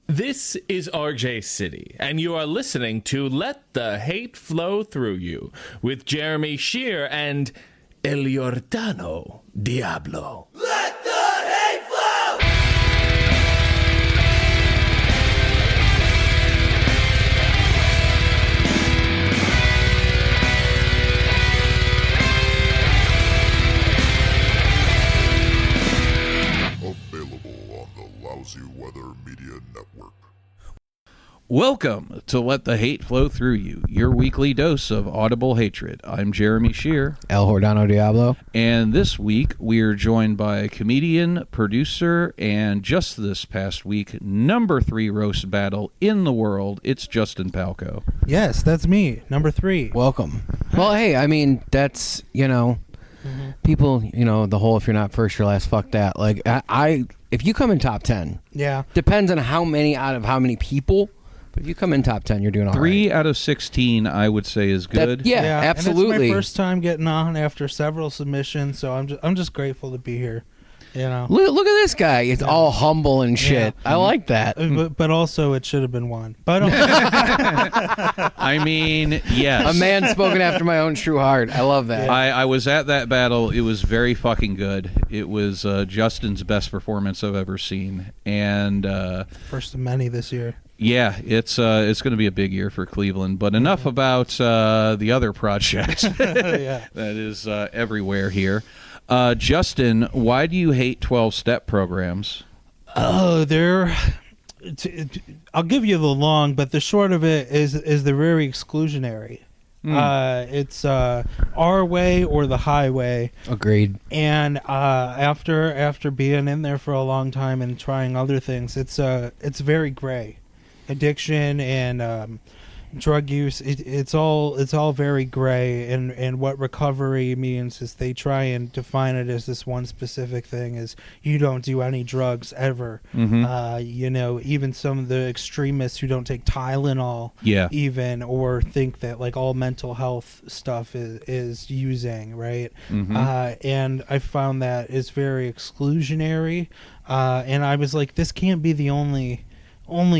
This is RJ City, and you are listening to Let the Hate Flow Through You with Jeremy Shear and El Giordano Diablo. Let the hate flow! Available on the Lousy Weather Media Network. Welcome to Let the Hate Flow Through You, your weekly dose of audible hatred. I'm Jeremy Shear. El Giordano Diablo. And this week we are joined by comedian, producer, and just this past week, number 3 roast battle in the world, it's Justin Palko. Yes, that's me, number 3. Welcome. Well, hey, I mean, that's, people, the whole if you're not first, you're last, fuck that. Like, if you come in top 10, Yeah. depends on how many out of how many people, but if you come in top 10, you're doing all right. 3 out of 16, I would say, is good. Yeah, And absolutely. it's my first time getting on after several submissions, so I'm just grateful to be here. Look at this guy. It's all humble and shit. Yeah. I like that. But also it should have been one. But I mean, yes. A man spoken after my own true heart. I love that. I was at that battle. It was very fucking good. It was Justin's best performance I've ever seen. And first of many this year. yeah, it's going to be a big year for Cleveland. But enough about the other project Yeah. that is everywhere here. Justin, why do you hate 12-step programs? Oh, I'll give you the long, but the short of it is they're very exclusionary. It's our way or the highway. Agreed. And after being in there for a long time and trying other things, it's very gray. Addiction and drug use, it's all very gray. And what recovery means is they try and define it as this one specific thing: is you don't do any drugs ever. Even some of the extremists who don't take Tylenol, even, or think that like all mental health stuff is using, right? And I found that is very exclusionary. And I was like, this can't be the only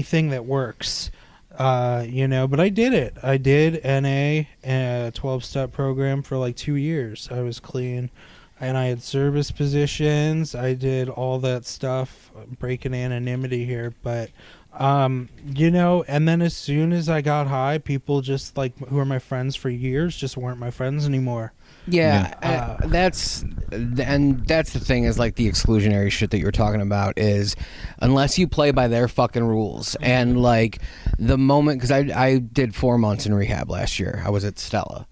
thing that works. But I did it. I did NA, a 12-step program for like 2 years. I was clean, and I had service positions. I did all that stuff, breaking anonymity here. But, and then as soon as I got high, people just like who are my friends for years just weren't my friends anymore. That's the thing, is like the exclusionary shit that you're talking about is unless you play by their fucking rules. And like the moment, because I did 4 months in rehab last year. I was at Stella,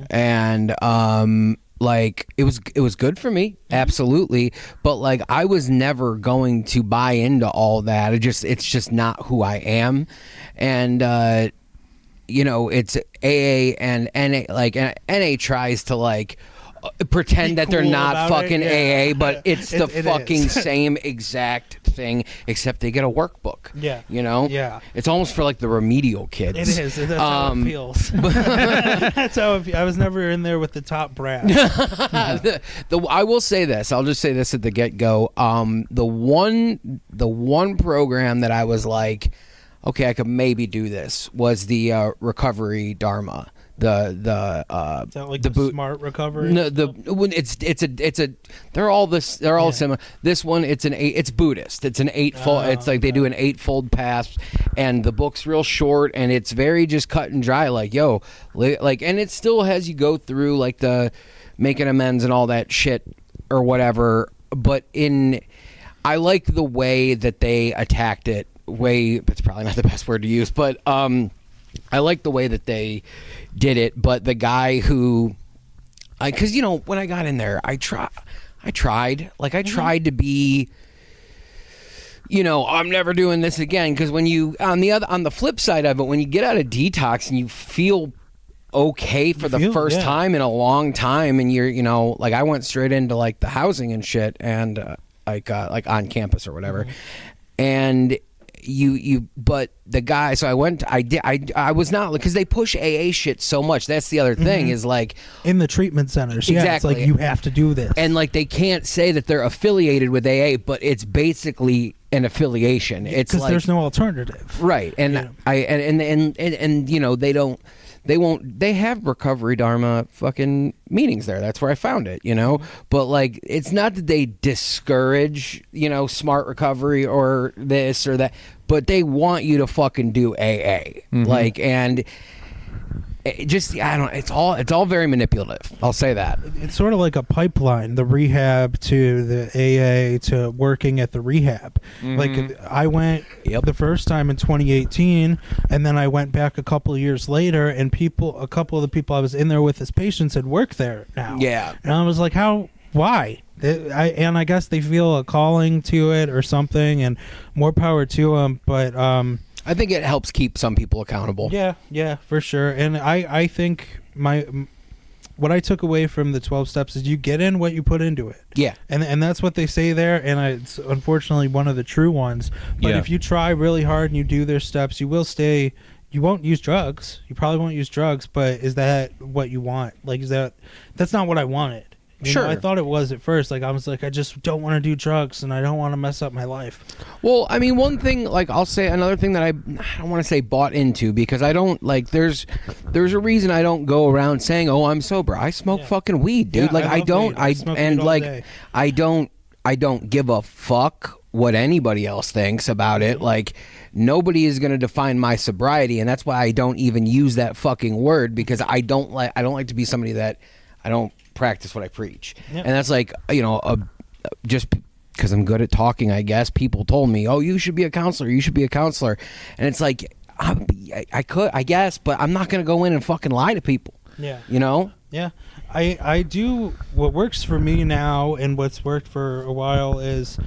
and like it was good for me, absolutely, but like I was never going to buy into all that. It's just not who I am. And it's AA and NA. Like NA tries to like pretend that they're cool not fucking it, yeah. AA, but it's the It fucking is. same exact thing, except they get a workbook. Yeah. Yeah. It's almost for like the remedial kids. It is. That's how it feels. That's how I was never in there with the top brass. I will say this. I'll just say this at the get-go. The one program that I was like, okay, I could maybe do this, was the recovery Dharma. Is that like the smart recovery? No, they're all similar. This one, it's Buddhist. It's an eightfold. It's like they do an eightfold path, and the book's real short, and it's very just cut and dry. Like, and it still has you go through like the making amends and all that shit or whatever. But I like the way that they attacked it. It's probably not the best word to use, but I like the way that they did it. But the guy who, because when I got in there, I tried to be, I'm never doing this again. Because when you on the flip side of it, when you get out of detox and you feel okay for the first time in a long time, and you're like I went straight into like the housing and shit, and like on campus or whatever, and but the guy, so I was not, because they push AA shit so much. That's the other thing, is like in the treatment centers. Exactly. Yeah, it's like you have to do this. And like they can't say that they're affiliated with AA, but it's basically an affiliation. It's because like there's no alternative. right, and Yeah. and you know they have recovery dharma fucking meetings there. That's where I found it, you know. But like, it's not that they discourage, you know, smart recovery or this or that, but they want you to fucking do AA. Like, and it just, I don't. It's all very manipulative. I'll say that. It's sort of like a pipeline, the rehab to the AA to working at the rehab. Like I went the first time in 2018, and then I went back a couple of years later, and a couple of the people I was in there with as patients had worked there now. Yeah. And I was like, why? I guess they feel a calling to it or something, and more power to them. But I think it helps keep some people accountable. yeah, for sure. And I think what I took away from the 12 steps is you get in what you put into it. Yeah. And that's what they say there, and it's unfortunately one of the true ones. But Yeah. if you try really hard and you do their steps, you will stay. You won't use drugs. You probably won't use drugs, but is that what you want? Like, that's not what I wanted. You know, Sure. I thought it was at first. Like, I was like, I just don't want to do drugs, and I don't want to mess up my life. Well, I mean, one thing, like, I'll say another thing that I don't want to say bought into, because I don't, like, there's a reason I don't go around saying, oh, I'm sober. I smoke fucking weed, dude. Yeah, like, I I love don't, weed. I smoke weed all day. I don't give a fuck what anybody else thinks about it. Like, nobody is going to define my sobriety, and that's why I don't even use that fucking word, because I don't like to be somebody that I don't practice what I preach. Yeah. And that's like, you know, just because I'm good at talking, I guess people told me, oh, you should be a counselor, and it's like, I could, I guess, but I'm not gonna go in and fucking lie to people. Yeah. You know. Yeah, I do what works for me now, and what's worked for a while is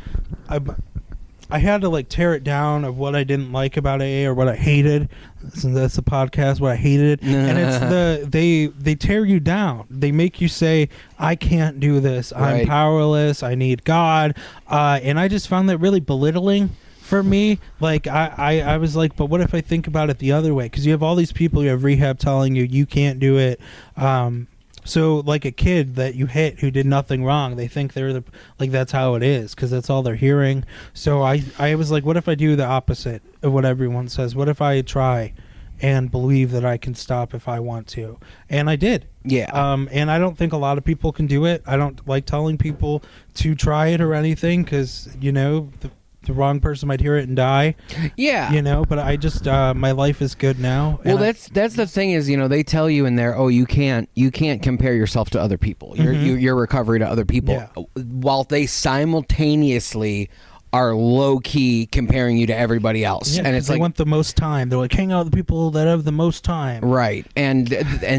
I had to like tear it down of what I didn't like about AA or what I hated. So that's the podcast, what I hated. And it's they tear you down. They make you say, I can't do this. I'm Right. powerless. I need God. And I just found that really belittling for me. Like I was like, but what if I think about it the other way? Because you have all these people, you have rehab telling you can't do it. So like a kid that you hit who did nothing wrong, they think they're like that's how it is because that's all they're hearing. So I was like, what if I do the opposite of what everyone says? What if I try and believe that I can stop if I want to? And I did. Yeah. And I don't think a lot of people can do it. I don't like telling people to try it or anything because, you know, the wrong person might hear it and die. Yeah. You know, but I just my life is good now. Well, that's the thing is, you know, they tell you in there, oh, you can't compare yourself to other people. Your recovery to other people, Yeah. while they simultaneously are low key comparing you to everybody else. Yeah, and it's they like, want the most time. They're like, hang out with the people that have the most time. right. And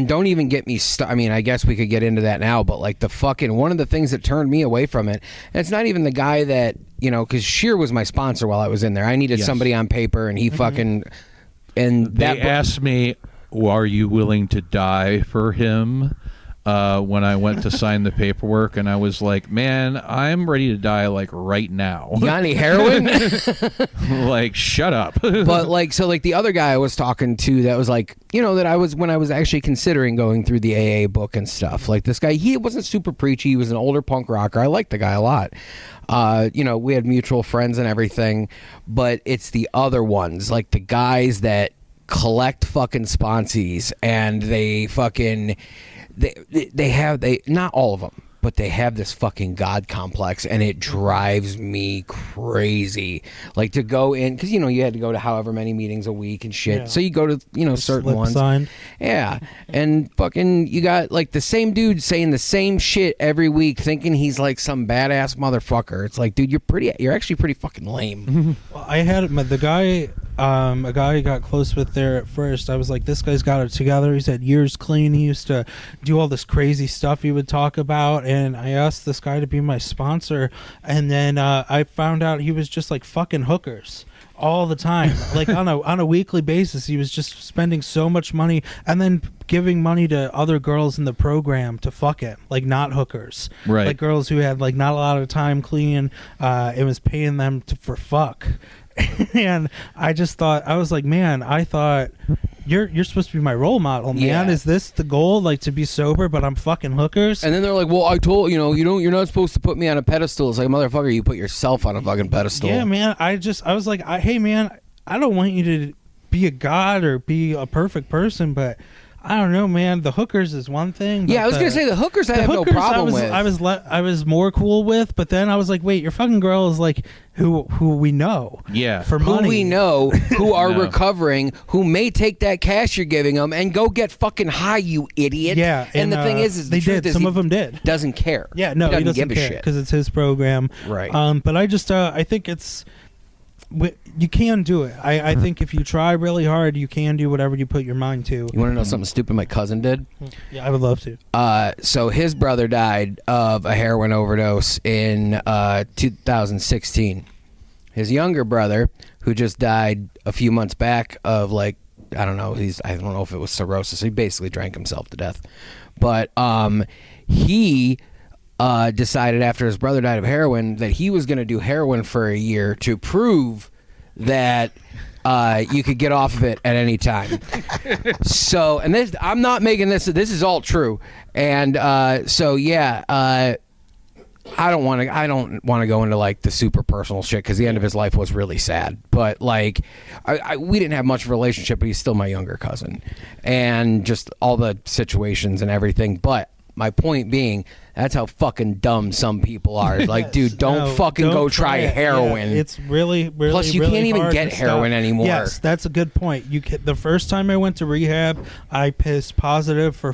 don't even get me I mean, I guess we could get into that now, but like the fucking one of the things that turned me away from it, and it's not even the guy that, you know, because Sheer was my sponsor while I was in there. I needed somebody on paper, and he fucking and They asked me, are you willing to die for him? When I went to sign the paperwork, and I was like, man, I'm ready to die like right now. You got any heroin? Like, shut up. But like, so like the other guy I was talking to that was like, you know, that I was, when I was actually considering going through the AA book and stuff, like this guy, he wasn't super preachy. He was an older punk rocker. I liked the guy a lot. You know, we had mutual friends and everything, but it's the other ones, like the guys that collect fucking sponsees, and they fucking, they not all of them, but they have this fucking God complex, and it drives me crazy. Like to go in, because, you know, you had to go to however many meetings a week and shit. Yeah. So you go to, you know, certain Slip ones. sign. Yeah. And fucking, you got like the same dude saying the same shit every week, thinking he's like some badass motherfucker. It's like, dude, you're actually pretty fucking lame. Well, I had the guy, a guy I got close with there at first. I was like, this guy's got it together. He's had years clean. He used to do all this crazy stuff he would talk about. And I asked this guy to be my sponsor. And then I found out he was just like fucking hookers all the time. Like on a weekly basis, he was just spending so much money and then giving money to other girls in the program to fuck him, like not hookers. Right. Like girls who had like not a lot of time clean. It was paying them for fuck. And I just thought, I was like, man, I thought you're supposed to be my role model, man. Yeah. Is this the goal, like to be sober, but I'm fucking hookers? And then they're like, well, I told you're not supposed to put me on a pedestal. It's like, motherfucker, you put yourself on a fucking pedestal. Yeah, man. I was like, hey, man, I don't want you to be a god or be a perfect person, but I don't know, man. The hookers is one thing. Yeah, I was gonna say the hookers I have no problem with. I was more cool with, but then I was like, wait, your fucking girl is like who we know. Yeah. For who money. we know, who are No. recovering, who may take that cash you're giving them and go get fucking high, you idiot. Yeah, And the thing is they the truth did. is Some he of them did. doesn't care. Yeah, no, he doesn't give a care shit. because it's his program. Right. But I just I think you can do it. I think if you try really hard, you can do whatever you put your mind to. You want to know something stupid my cousin did? Yeah, I would love to. So his brother died of a heroin overdose in 2016. His younger brother, who just died a few months back of I don't know if it was cirrhosis. He basically drank himself to death. But he decided after his brother died of heroin that he was going to do heroin for a year to prove that you could get off of it at any time. So, and this, I'm not making this is all true. And I don't want to go into the super personal shit because the end of his life was really sad. But we didn't have much of a relationship, but he's still my younger cousin, and just all the situations and everything. But my point being, that's how fucking dumb some people are. Dude, don't go try it. heroin. Yeah, it's really, really. Plus, you really can't even hard get to heroin stop. anymore. Yes, that's a good point. The first time I went to rehab, I pissed positive for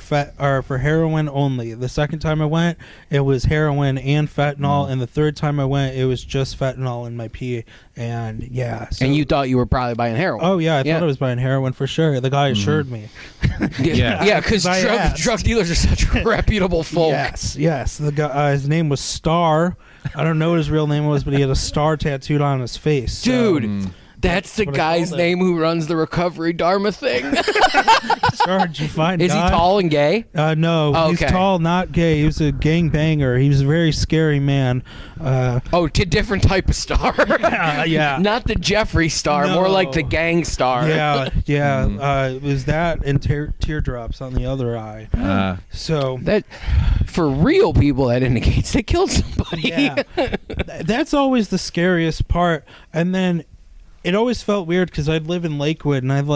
heroin only. The second time I went, it was heroin and fentanyl, and the third time I went, it was just fentanyl in my pee. And yeah, so, and you thought you were probably buying heroin. Oh yeah, I thought I was buying heroin for sure. The guy assured me. Yeah, because drug dealers are such reputable folk. Yes. The guy, his name was Star. I don't know what his real name was, but he had a star tattooed on his face. So, Dude, that's the what I guy's called it. name who runs the recovery Dharma thing. Star, did you find? Is he God? tall and gay? No, Oh, he's okay. tall, not gay. He was a gang banger. He was a very scary man. Different type of star. Yeah. Not the Jeffree star, more No. like the gang star. Yeah. It was that and teardrops on the other eye. So That, for real people, that indicates they killed somebody. yeah, that's always the scariest part. And then it always felt weird because I'd live in Lakewood and I'd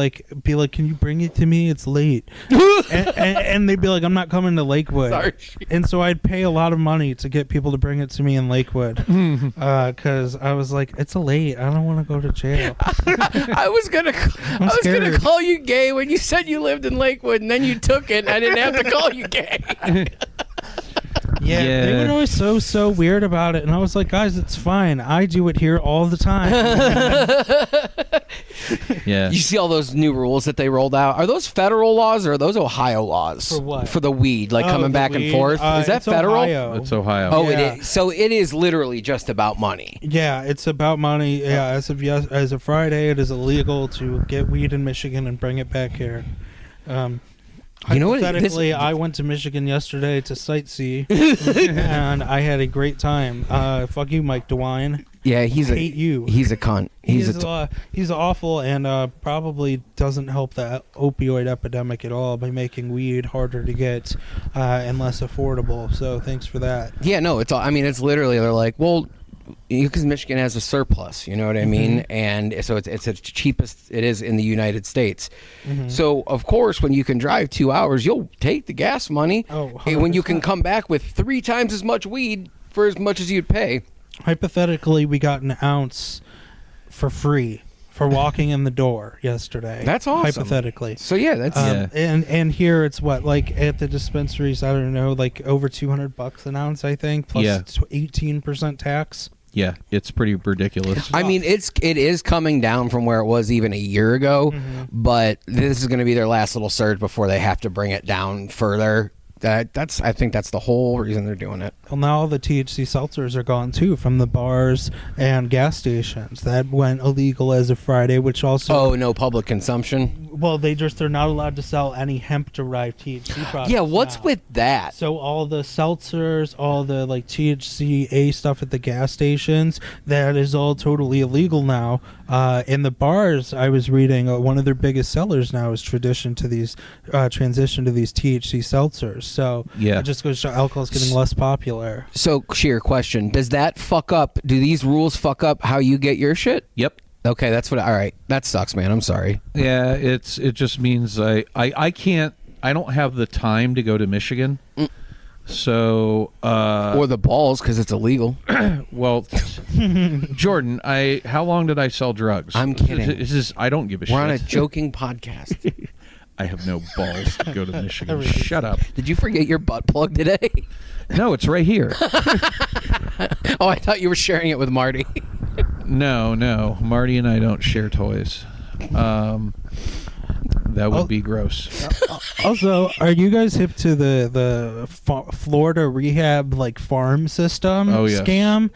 be like, "Can you bring it to me? It's late." and they'd be like, "I'm not coming to Lakewood." Sorry. And so I'd pay a lot of money to get people to bring it to me in Lakewood because I was like, "It's late. I don't want to go to jail." I was gonna scared. call you gay when you said you lived in Lakewood, and then you took it, and I didn't have to call you gay. Yeah, they were always so weird about it, and I was like, "Guys, it's fine. I do it here all the time." Yeah. You see all those new rules that they rolled out? Are those federal laws or are those Ohio laws? For what? For the weed, coming the back and weed. forth. Is that It's federal? Ohio. It's Ohio. Oh, Yeah. it is. So it is literally just about money. Yeah, it's about money. Yeah, as of Friday, it is illegal to get weed in Michigan and bring it back here. You know what? Hypothetically, I went to Michigan yesterday to sightsee, and I had a great time. Fuck you, Mike DeWine. Yeah, I hate you. He's a cunt. He's awful and probably doesn't help the opioid epidemic at all by making weed harder to get and less affordable. So thanks for that. Yeah, no, it's all. I mean, it's literally they're like, well, because Michigan has a surplus, you know what I mean, and so it's the cheapest it is in the United States. So of course, when you can drive 2 hours, you'll take the gas money. Oh, and when you can 100%. come back with 3 times as much weed for as much as you'd pay. Hypothetically, we got an ounce for free for walking in the door yesterday. That's awesome. Hypothetically. So yeah, that's And here it's what, like at the dispensaries, I don't know, like over $200 an ounce, I think, plus Yeah. 18% tax. Yeah, it's pretty ridiculous. I mean, it is coming down from where it was even a year ago, but this is going to be their last little surge before they have to bring it down further. I think that's the whole reason they're doing it. Well, now all the THC seltzers are gone too from the bars and gas stations. That went illegal as of Friday, which also Oh, no public consumption. Well, they're not allowed to sell any hemp-derived THC products. Yeah, what's now. with that? So all the seltzers, all the like THCA stuff at the gas stations, that is all totally illegal now. In the bars, I was reading one of their biggest sellers now is transition to these THC seltzers. So Yeah. it just goes to show alcohol is getting less popular. So, Sheer, question: does that fuck up? Do these rules fuck up how you get your shit? Yep. Okay, that's what. All right, that sucks, man. I'm sorry. Yeah, it just means I can't. I don't have the time to go to Michigan. So Or the balls, because it's illegal. well, Jordan, how long did I sell drugs? I'm kidding. This is I don't give a shit. We're on a joking podcast. I have no balls to go to Michigan. Shut up. Did you forget your butt plug today? No, it's right here. Oh, I thought you were sharing it with Marty. No. Marty and I don't share toys. That would be gross. Also, are you guys hip to the Florida rehab like farm system Oh, yes. scam?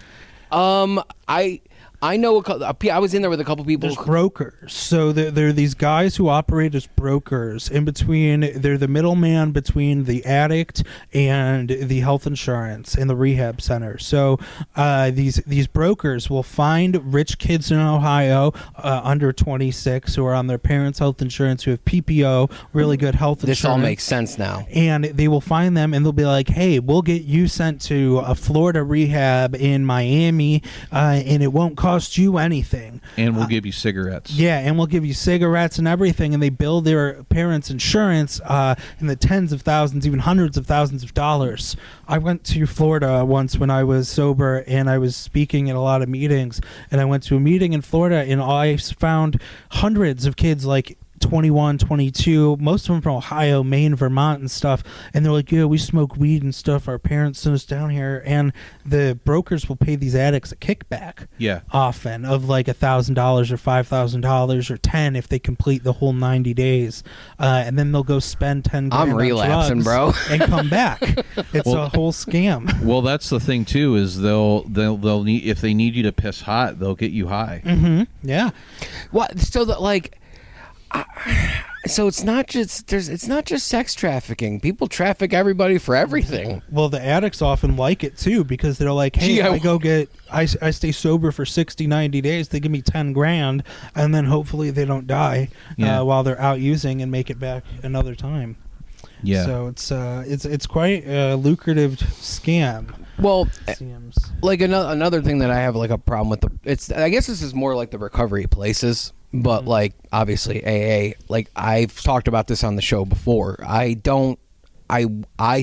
I know I was in there with a couple people. There's brokers. So there are these guys who operate as brokers in between. They're the middleman between the addict and the health insurance in the rehab center. So these brokers will find rich kids in Ohio under 26 who are on their parents' health insurance, who have PPO, really good health insurance. This all makes sense now. And they will find them and they'll be like, hey, we'll get you sent to a Florida rehab in Miami and it won't cost you anything. And we'll give you cigarettes. Yeah, and we'll give you cigarettes and everything. And they bill their parents' insurance in the tens of thousands, even hundreds of thousands of dollars. I went to Florida once when I was sober and I was speaking at a lot of meetings. And I went to a meeting in Florida and I found hundreds of kids like 21, 22, most of them from Ohio, Maine, Vermont and stuff. And they're like, yeah, we smoke weed and stuff. Our parents sent us down here. And the brokers will pay these addicts a kickback. Yeah. Often of like $1,000 or $5,000 or 10 if they complete the whole 90 days. And then they'll go spend 10 grand I'm relapsing, on drugs bro. and come back. It's a whole scam. Well, that's the thing too. Is they'll need, if they need you to piss hot, they'll get you high. Mm-hmm. Yeah. What? So that like. So it's not just sex trafficking. People traffic everybody for everything. Well, the addicts often like it too because they're like, hey, I stay sober for 60, 90 days. They give me 10 grand and then hopefully they don't die while they're out using and make it back another time. Yeah. So it's quite a lucrative scam. Well, Scams. like another thing that I have like a problem with I guess this is more like the recovery places. But like obviously AA, like I've talked about this on the show before. I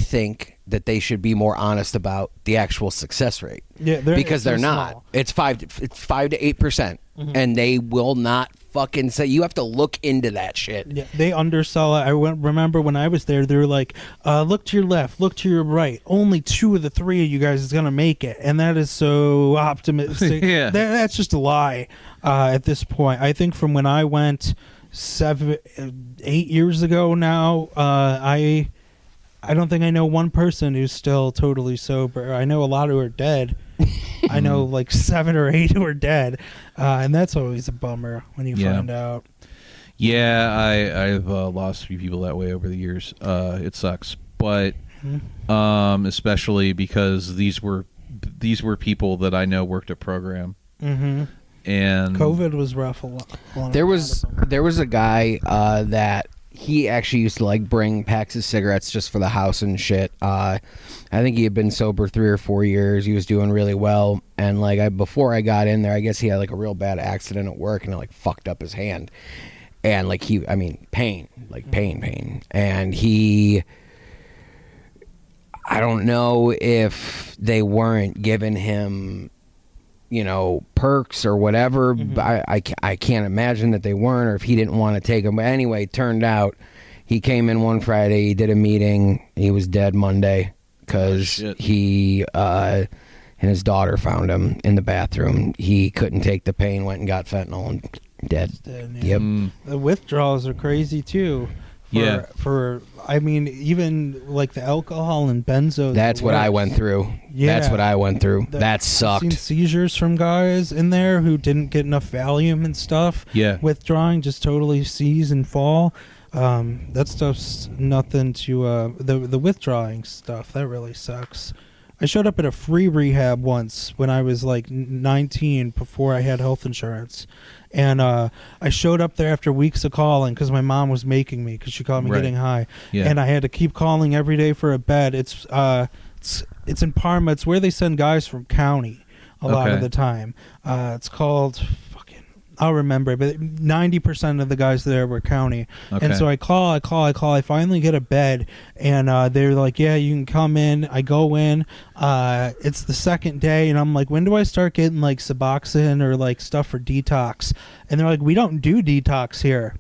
think that they should be more honest about the actual success rate. Yeah, because they're not. small. It's 5 to 8%, and they will not fucking say. You have to look into that shit. Yeah, they undersell it. Remember when I was there, they were like, look to your left, look to your right. Only 2 of the 3 of you guys is going to make it. And that is so optimistic. Yeah. That's just a lie at this point. I think from when I went 8 years ago now, I don't think I know one person who's still totally sober. I know a lot who are dead. I know like 7 or 8 who are dead. And that's always a bummer when you find out. Yeah, I've lost a few people that way over the years. It sucks, but especially because these were people that I know worked a program, and COVID was rough. There was a guy that he actually used to like bring packs of cigarettes just for the house and shit. I think he had been sober 3 or 4 years. He was doing really well, and like before I got in there, I guess he had like a real bad accident at work and it like fucked up his hand. And like pain, and I don't know if they weren't giving him, perks or whatever. But I can't imagine that they weren't, or if he didn't want to take them. But anyway, it turned out he came in one Friday, he did a meeting, he was dead Monday because he and his daughter found him in the bathroom. He couldn't take the pain, went and got fentanyl and dead. Yeah. Yep. The withdrawals are crazy too. Yeah. For I mean, even like the alcohol and benzos. That's what I went through. Yeah. That's what I went through. That I've sucked. seen seizures from guys in there who didn't get enough Valium and stuff. Yeah. Withdrawing, just totally seize and fall. That stuff's nothing to the withdrawing stuff. That really sucks. I showed up at a free rehab once when I was like 19 before I had health insurance. And I showed up there after weeks of calling because my mom was making me because she caught me Right. getting high. Yeah. And I had to keep calling every day for a bed. It's in Parma. It's where they send guys from county a lot of Okay. the time. It's called I'll remember, but 90% of the guys there were county. Okay. And so I call. I finally get a bed, and they're like, yeah, you can come in. I go in. It's the second day, and I'm like, when do I start getting like Suboxone or like stuff for detox? And they're like, we don't do detox here.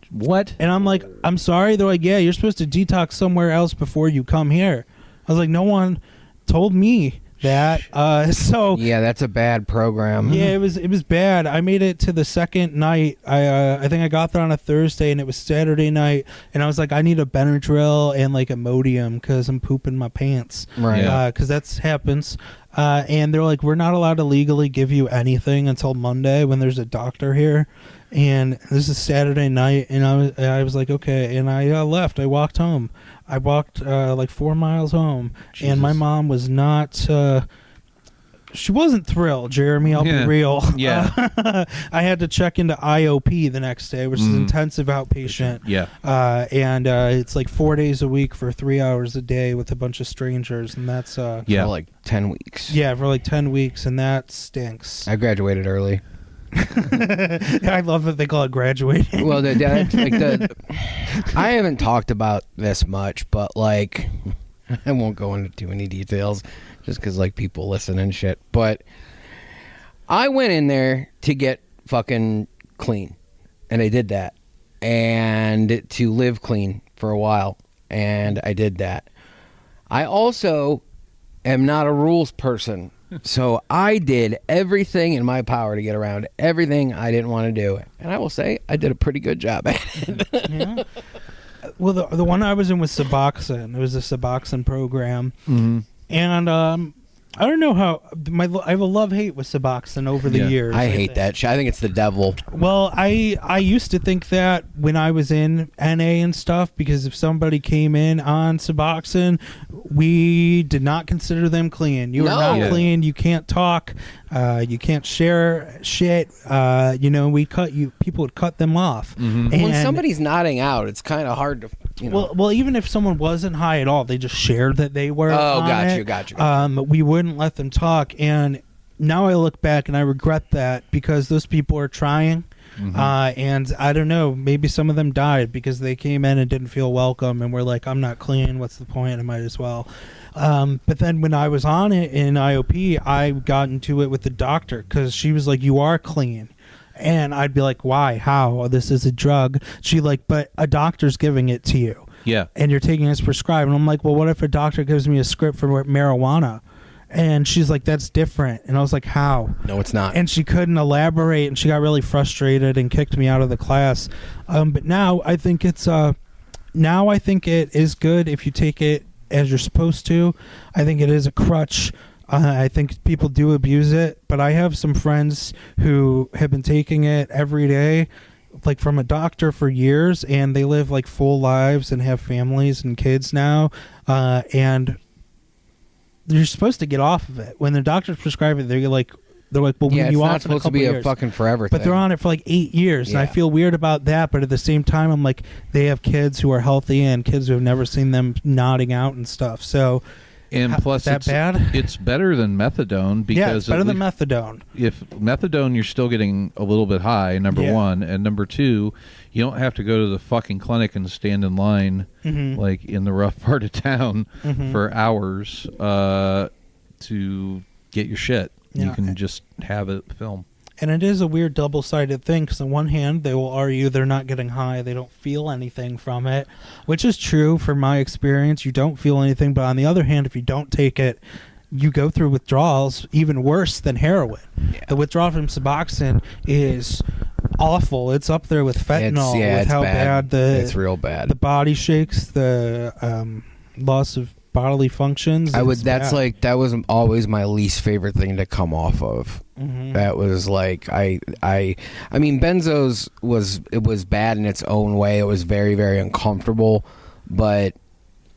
What? And I'm like, I'm sorry. They're like, yeah, you're supposed to detox somewhere else before you come here. I was like, no one told me that. So Yeah, that's a bad program. yeah, it was bad. I made it to the second night. I think I got there on a Thursday, and it was Saturday night, and I was like, I need a Benadryl and like Imodium because I'm pooping my pants. Right. Yeah. Because that happens. And they're like, we're not allowed to legally give you anything until Monday when there's a doctor here. And this is Saturday night, and I was like, okay, and I left. I walked home. I walked like 4 miles home, and my Jesus. mom was not. She wasn't thrilled, Jeremy. I'll Yeah. be real. Yeah. I had to check into IOP the next day, which is intensive outpatient. Yeah. And it's like 4 days a week for 3 hours a day with a bunch of strangers, and that's Yeah. For like 10 weeks. yeah, for like 10 weeks, and that stinks. I graduated early. I love that they call it graduating. Well, I haven't talked about this much, but like, I won't go into too many details just because like people listen and shit. But I went in there to get fucking clean, and I did that, and to live clean for a while, and I did that. I also am not a rules person. So I did everything in my power to get around everything I didn't want to do. And I will say I did a pretty good job at it. Yeah. Well, the one I was in was Suboxone. It was a Suboxone program. Mm-hmm. And I don't know how I have a love-hate with Suboxone over the Yeah. years. I hate think. that shit. I think it's the devil. Well, I used to think that when I was in NA and stuff, because if somebody came in on Suboxone, we did not consider them clean. You are No. not Yeah. clean. You can't talk. You can't share shit. We cut you. People would cut them off. Mm-hmm. When And- somebody's nodding out, it's kind of hard to, you know. well, even if someone wasn't high at all, they just shared that they were. Oh, on got it. you, got you. We wouldn't let them talk, and now I look back and I regret that because those people are trying. And I don't know, maybe some of them died because they came in and didn't feel welcome and were like, I'm not clean, what's the point, I might as well. But then when I was on it in IOP, I got into it with the doctor because she was like, you are clean. And I'd be like, why? How? Oh, this is a drug. She like, but a doctor's giving it to you. Yeah. And you're taking it as prescribed. And I'm like, well, what if a doctor gives me a script for marijuana? And she's like, that's different. And I was like, how? No, it's not. And she couldn't elaborate, and she got really frustrated and kicked me out of the class. But now I think it is good if you take it as you're supposed to. I think it is a crutch. I think people do abuse it, but I have some friends who have been taking it every day, like from a doctor for years, and they live like full lives and have families and kids now. And you're supposed to get off of it. When the doctors prescribe it, they're like, well, yeah, wean it's you not off in a supposed to couple be a years. fucking forever But thing. they're on it for like 8 years, and I Yeah. feel weird about that. But at the same time, I'm like, they have kids who are healthy and kids who have never seen them nodding out and stuff. So, And plus, is that it's bad? It's better than methadone because Yeah, it's better at than least methadone. if methadone, you're still getting a little bit high. Number Yeah. one, and number two, you don't have to go to the fucking clinic and stand in line Mhm. like in the rough part of town Mhm. for hours to get your shit. You Yeah. can just have it film. And it is a weird double-sided thing because on one hand, they will argue they're not getting high. They don't feel anything from it, which is true from my experience. You don't feel anything. But on the other hand, if you don't take it, you go through withdrawals even worse than heroin. The withdrawal from Suboxone is awful. It's up there with fentanyl. With how bad it's real bad. The body shakes, the loss of bodily functions. That was always my least favorite thing to come off of. That was like I mean, benzos was bad in its own way. It was very, very uncomfortable, but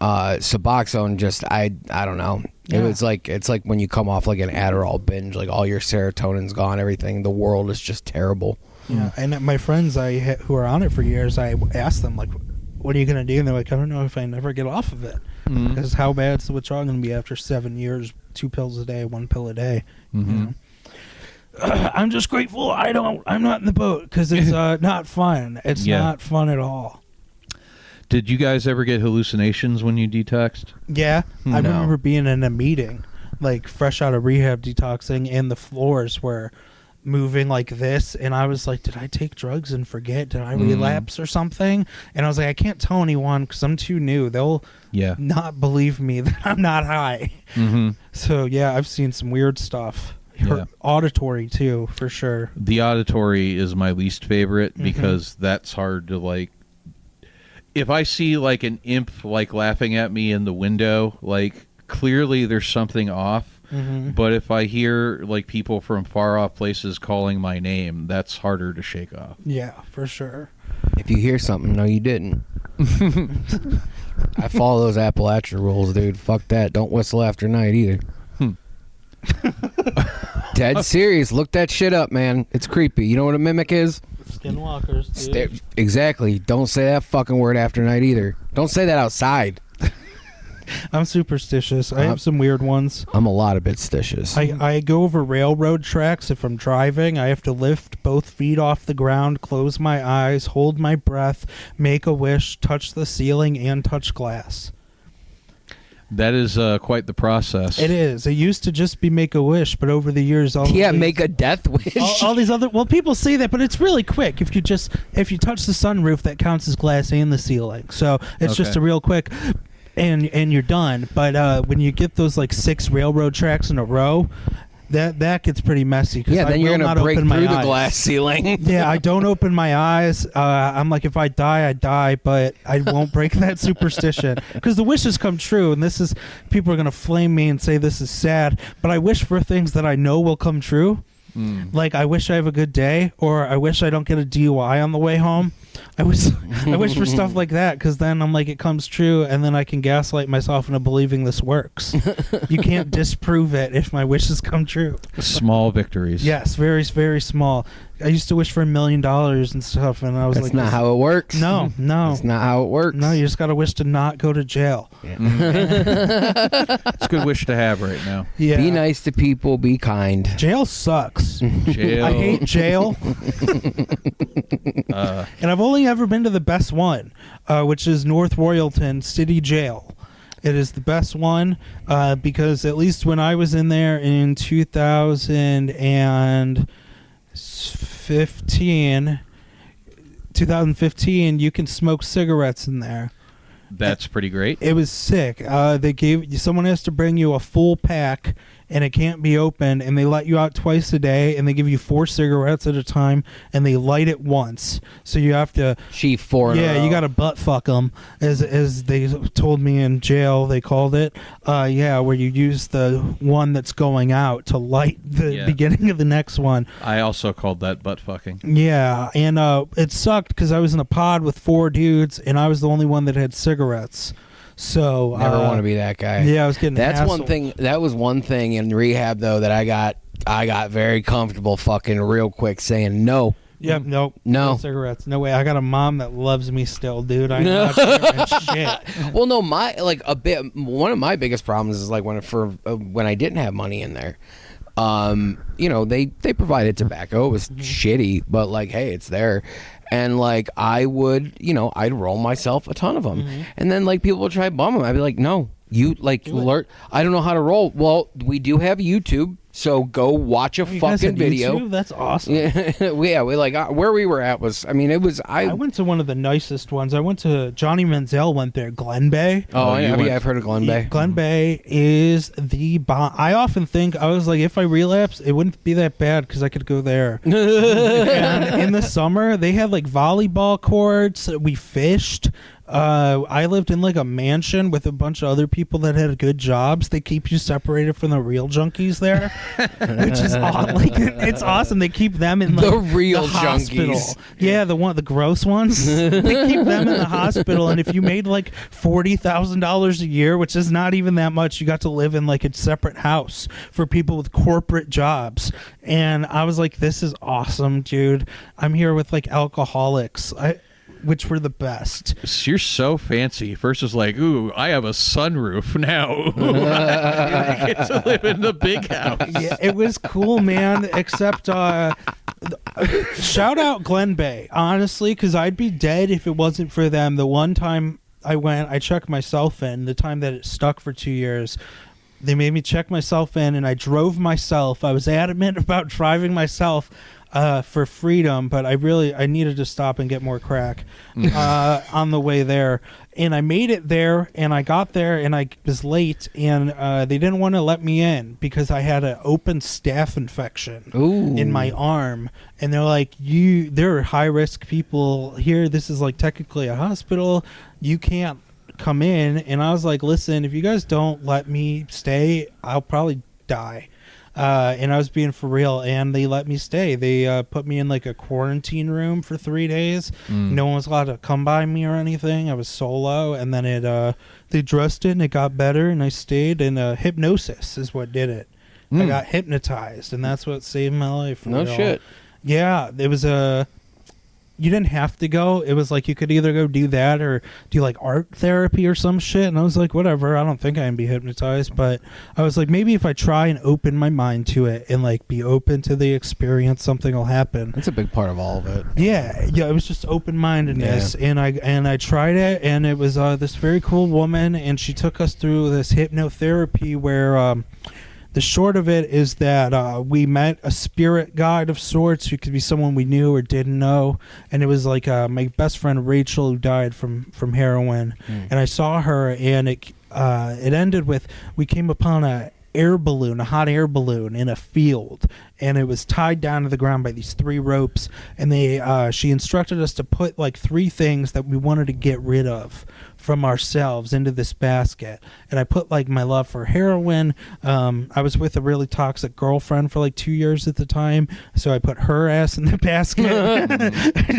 Suboxone just I don't know. Yeah. It's like when you come off like an Adderall binge, like all your serotonin's gone, everything. The world is just terrible. Yeah, and my friends who are on it for years, I asked them like, "What are you gonna do?" And they're like, "I don't know if I never get off of it." Because how bad's the withdrawal going to be after 7 years? 2 pills a day, 1 pill a day. You know? I'm just grateful I'm not in the boat because it's not fun. It's not fun at all. Did you guys ever get hallucinations when you detoxed? Yeah, I remember being in a meeting, like fresh out of rehab detoxing, and the floors were moving like this, and I was like, did I take drugs and forget? Did I relapse or something? And I was like, I can't tell anyone because I'm too new. They'll not believe me that I'm not high. So yeah, I've seen some weird stuff. Auditory too, for sure. The auditory is my least favorite because that's hard to like. If I see like an imp like laughing at me in the window, like clearly there's something off. But if I hear like people from far off places calling my name, that's harder to shake off. Yeah, for sure. If you hear something, no, you didn't. I follow those Appalachian rules, dude. Fuck that. Don't whistle after night either. Dead serious. Look that shit up, man. It's creepy. You know what a mimic is? Skinwalkers, dude. Exactly. Don't say that fucking word after night either. Don't say that outside. I'm superstitious. I have some weird ones. I'm a lot of bit stitious. I go over railroad tracks if I'm driving. I have to lift both feet off the ground, close my eyes, hold my breath, make a wish, touch the ceiling, and touch glass. That is quite the process. It is. It used to just be make a wish, but over the years, make a death wish. All these other people say that, but it's really quick. If you touch the sunroof, that counts as glass and the ceiling. So it's just a real quick. And you're done. But when you get those like 6 railroad tracks in a row, that gets pretty messy. Yeah, then you're gonna break through the glass ceiling. Yeah, I don't open my eyes. I'm like, if I die, I die, but I won't break that superstition because the wishes come true. And people are gonna flame me and say this is sad, but I wish for things that I know will come true. Like I wish I have a good day, or I wish I don't get a DUI on the way home. I wish for stuff like that because then I'm like, it comes true, and then I can gaslight myself into believing this works. You can't disprove it if my wishes come true. Small victories. Yes, very, very small. I used to wish for $1 million and stuff, and I was That's not how it works. No. That's not how it works. No, you just got to wish to not go to jail. Yeah. It's a good wish to have right now. Yeah. Be nice to people. Be kind. Jail sucks. Jail. I hate jail. And I've only ever been to the best one, which is North Royalton City Jail. It is the best one because at least when I was in there in 2015, you can smoke cigarettes in there. That's pretty great. It was sick. Someone has to bring you a full pack, and it can't be opened, and they let you out twice a day, and they give you 4 cigarettes at a time, and they light it once. So you have to... Sheath 4 in a row. Yeah, you got to butt fuck them, as they told me in jail, they called it. Where you use the one that's going out to light the beginning of the next one. I also called that butt fucking. Yeah, and it sucked because I was in a pod with 4 dudes, and I was the only one that had cigarettes. So never want to be that guy. Yeah, I was getting. That's hassled. one thing. That was one thing in rehab though that I got very comfortable fucking real quick saying no. Yep, no cigarettes. No way. I got a mom that loves me still, dude. I know shit. Well, no, one of my biggest problems is like when I didn't have money in there. They provided tobacco. It was shitty, but like, hey, it's there. And like I'd roll myself a ton of them, and then like people would try to bum them. I'd be like, no, you like learn. I don't know how to roll. Well, we do have YouTube. So go watch a You guys fucking had video. YouTube? That's awesome. Yeah, we like where we were at was. I mean, it was. I went to one of the nicest ones. I went to Johnny Manziel went there, Glen Bay. Oh, you went- I've heard of Glen Bay. Glen Bay is the bomb. I often think, I was like, if I relapse, it wouldn't be that bad because I could go there. And in the summer, they had like volleyball courts. We fished. I lived in like a mansion with a bunch of other people that had good jobs. They keep you separated from the real junkies there, which is like it's awesome. They keep them in like, The real the hospital. junkies. Yeah, the gross ones. They keep them in the hospital, and if you made like $40,000 a year, which is not even that much, you got to live in like a separate house for people with corporate jobs. And I was like, this is awesome, dude. I'm here with like alcoholics. Which were the best. You're so fancy. First was like, ooh, I have a sunroof now. I get to live in the big house. Yeah, it was cool, man. Except, shout out Glen Bay, honestly, because I'd be dead if it wasn't for them. The one time I went, I checked myself in. The time that it stuck for 2 years, they made me check myself in, and I drove myself. I was adamant about driving myself. For freedom, but I needed to stop and get more crack on the way there. And I made it there, and I got there, and I was late, and they didn't want to let me in because I had an open staph infection in my arm. And they're like, there are high-risk people here. This is like technically a hospital. You can't come in. And I was like, listen, if you guys don't let me stay, I'll probably die. And I was being for real, and they let me stay. They put me in like a quarantine room for 3 days. No one was allowed to come by me or anything. I was solo, and then they dressed it, and it got better, and I stayed. And hypnosis is what did it. I got hypnotized, and that's what saved my life. For No real. shit. Yeah, it was you didn't have to go. It was like you could either go do that or do like art therapy or some shit. And I was like, whatever. I don't think I can be hypnotized. But I was like, maybe if I try and open my mind to it and like be open to the experience, something will happen. That's a big part of all of it. Yeah. It was just open-mindedness. Yeah. And I tried it, and it was this very cool woman, and she took us through this hypnotherapy where the short of it is that we met a spirit guide of sorts who could be someone we knew or didn't know. And it was like my best friend Rachel, who died from heroin. And I saw her, and it ended with, we came upon a hot air balloon in a field, and it was tied down to the ground by these 3 ropes. And she instructed us to put like 3 things that we wanted to get rid of from ourselves into this basket. And I put like my love for heroin. I was with a really toxic girlfriend for like 2 years at the time, so I put her ass in the basket.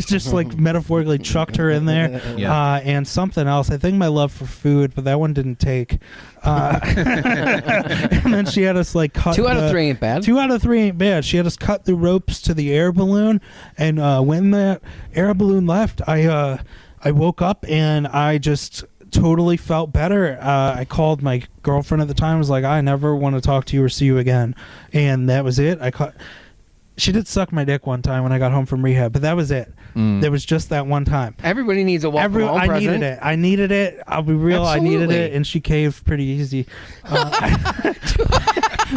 Just like metaphorically chucked her in there. Yeah. And something else, I think my love for food, but that one didn't take. And then she had us like cut 2 out of 3 ain't bad. 2 out of 3 ain't bad. She had us cut the ropes to the air balloon, and when the air balloon left, I woke up and I just totally felt better. I called my girlfriend at the time. I was like, I never want to talk to you or see you again. And that was it. She did suck my dick one time when I got home from rehab, but that was it. There was just that one time. Everybody needs a welcome home I present. I needed it. I'll be real. Absolutely. I needed it, and she caved pretty easy.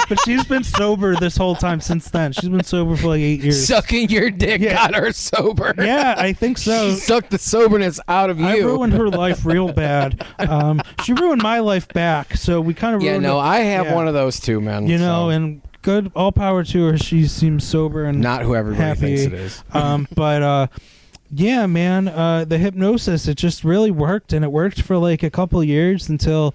But she's been sober this whole time since then. She's been sober for like 8 years. Sucking your dick got her sober. Yeah, I think so. She sucked the soberness out of you. I ruined her life real bad. She ruined my life back, so we kind of ruined it. I have one of those too, man. You know, and good, all power to her. She seems sober and not who everybody happy. thinks it is. But yeah, man, the hypnosis, it just really worked, and it worked for like a couple years until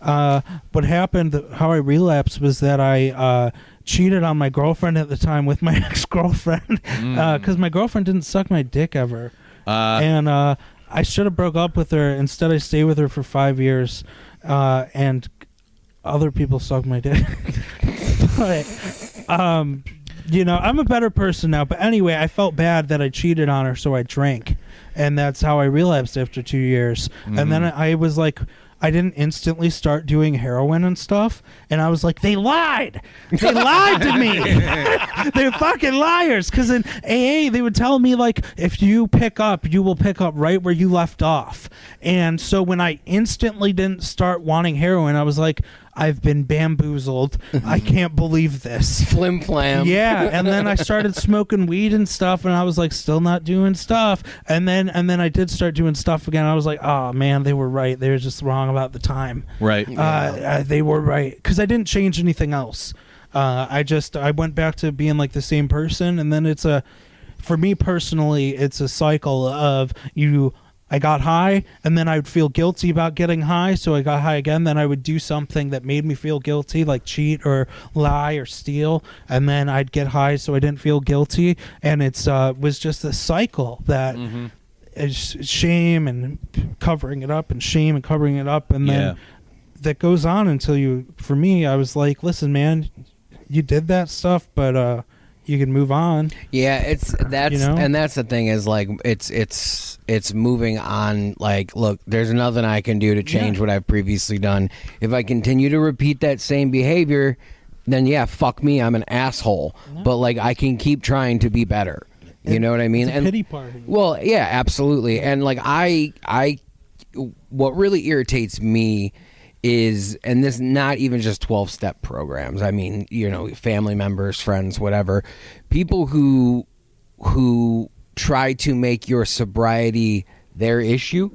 what happened, how I relapsed was that I cheated on my girlfriend at the time with my ex-girlfriend because my girlfriend didn't suck my dick ever. And I should have broke up with her. Instead, I stayed with her for 5 years, and other people sucked my dick. But, you know, I'm a better person now. But anyway, I felt bad that I cheated on her, so I drank. And that's how I relapsed after 2 years. And then I was like, I didn't instantly start doing heroin and stuff. And I was like, they lied. They lied to me. They're fucking liars. Because in AA, they would tell me, like, if you pick up, you will pick up right where you left off. And so when I instantly didn't start wanting heroin, I was like, I've been bamboozled. I can't believe this. Flim flam. Yeah, and then I started smoking weed and stuff, and I was like, still not doing stuff. And then I did start doing stuff again. I was like, oh man, they were right. They were just wrong about the time. Right. They were right because I didn't change anything else. I went back to being like the same person, and then for me personally, it's a cycle of I got high, and then I would feel guilty about getting high, so I got high again. Then I would do something that made me feel guilty, like cheat or lie or steal, and then I'd get high, so I didn't feel guilty. And was just a cycle that is shame and covering it up, and shame and covering it up, and then that goes on until for me, I was like, listen, man, you did that stuff, but you can move on. Yeah, and that's the thing is like it's moving on. Like, look, there's nothing I can do to change what I've previously done. If I continue to repeat that same behavior, then fuck me, I'm an asshole. But like, I can keep trying to be better. You know what I mean? It's a pity party. Well, yeah, absolutely. And like, what really irritates me is, and this not even just 12-step programs, I mean, family members, friends, whatever, people who try to make your sobriety their issue.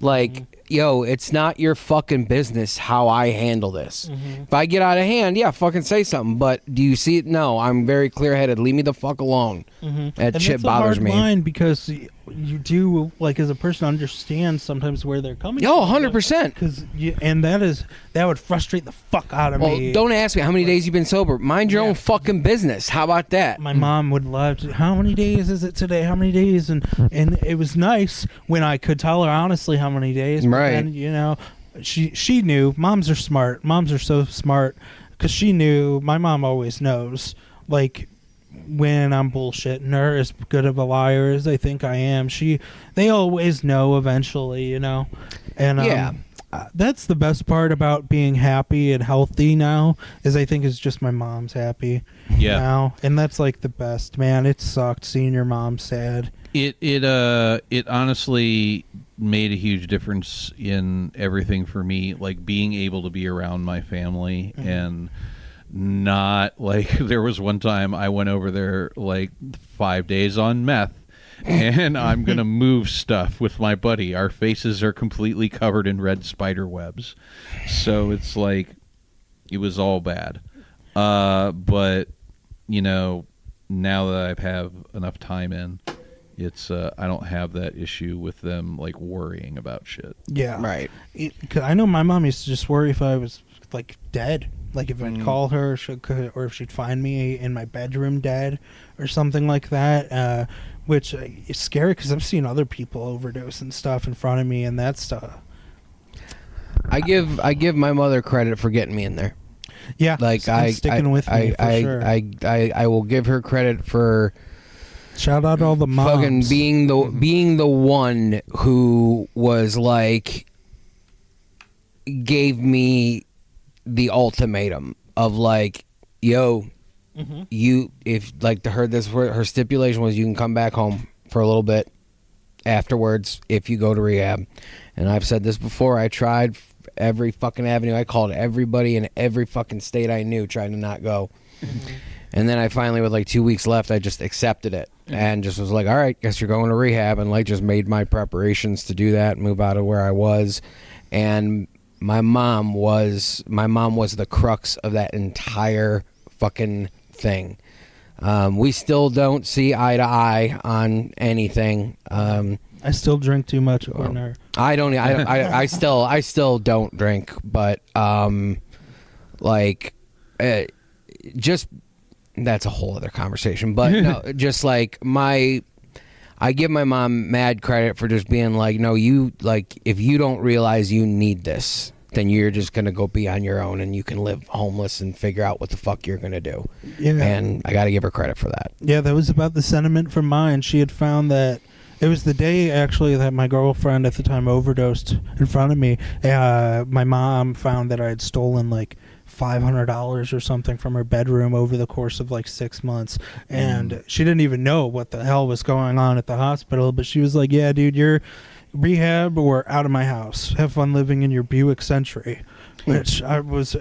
Like, it's not your fucking business how I handle this. If I get out of hand, fucking say something. But do you see it? No, I'm very clear-headed. Leave me the fuck alone. That shit bothers me. It's a hard line because you do, like, as a person, understand sometimes where they're coming from. 100%. And that would frustrate the fuck out of me. Well, don't ask me how many days you've been sober. Mind your own fucking business. How about that? My mom would love to, how many days is it today? How many days? And it was nice when I could tell her honestly how many days. But then, she knew. Moms are smart. Moms are so smart because she knew. My mom always knows. Like, when I'm bullshitting her, as good of a liar as I think I am, they always know eventually, And that's the best part about being happy and healthy now, is I think is just my mom's happy now, and that's like the best, man. It sucked seeing your mom sad. It honestly made a huge difference in everything for me, like being able to be around my family and not like, there was one time I went over there like 5 days on meth, and I'm gonna move stuff with my buddy. Our faces are completely covered in red spider webs, so it's like it was all bad. But now that I have enough time in, it's I don't have that issue with them like worrying about shit. Yeah, right. 'Cause I know my mom used to just worry if I was like dead. Like if I'd call her, or if she'd find me in my bedroom dead or something like that, which is scary because I've seen other people overdose and stuff in front of me, and that stuff. I give my mother credit for getting me in there. Yeah, like sticking with me for sure. I will give her credit for shout out all the moms fucking being the one who was like gave me the ultimatum of like, yo, you, if like to her, her stipulation was you can come back home for a little bit afterwards if you go to rehab. And I've said this before, I tried every fucking avenue. I called everybody in every fucking state I knew trying to not go. And then I finally, with like 2 weeks left, I just accepted it and just was like, all right, guess you're going to rehab, and like just made my preparations to do that, move out of where I was. And my mom was the crux of that entire fucking thing. We still don't see eye to eye on anything. I still drink too much on her. I don't. I still don't drink, but just that's a whole other conversation. But no, just like I give my mom mad credit for just being like, no, you like if you don't realize you need this, then you're just gonna go be on your own, and you can live homeless and figure out what the fuck you're gonna do. Yeah. And I got to give her credit for that. Yeah, that was about the sentiment from mine. She had found that. It was the day, actually, that my girlfriend at the time overdosed in front of me. My mom found that I had stolen, like, $500 or something from her bedroom over the course of, like, 6 months. And she didn't even know what the hell was going on at the hospital. But she was like, yeah, dude, you're rehab or out of my house. Have fun living in your Buick Century. which I was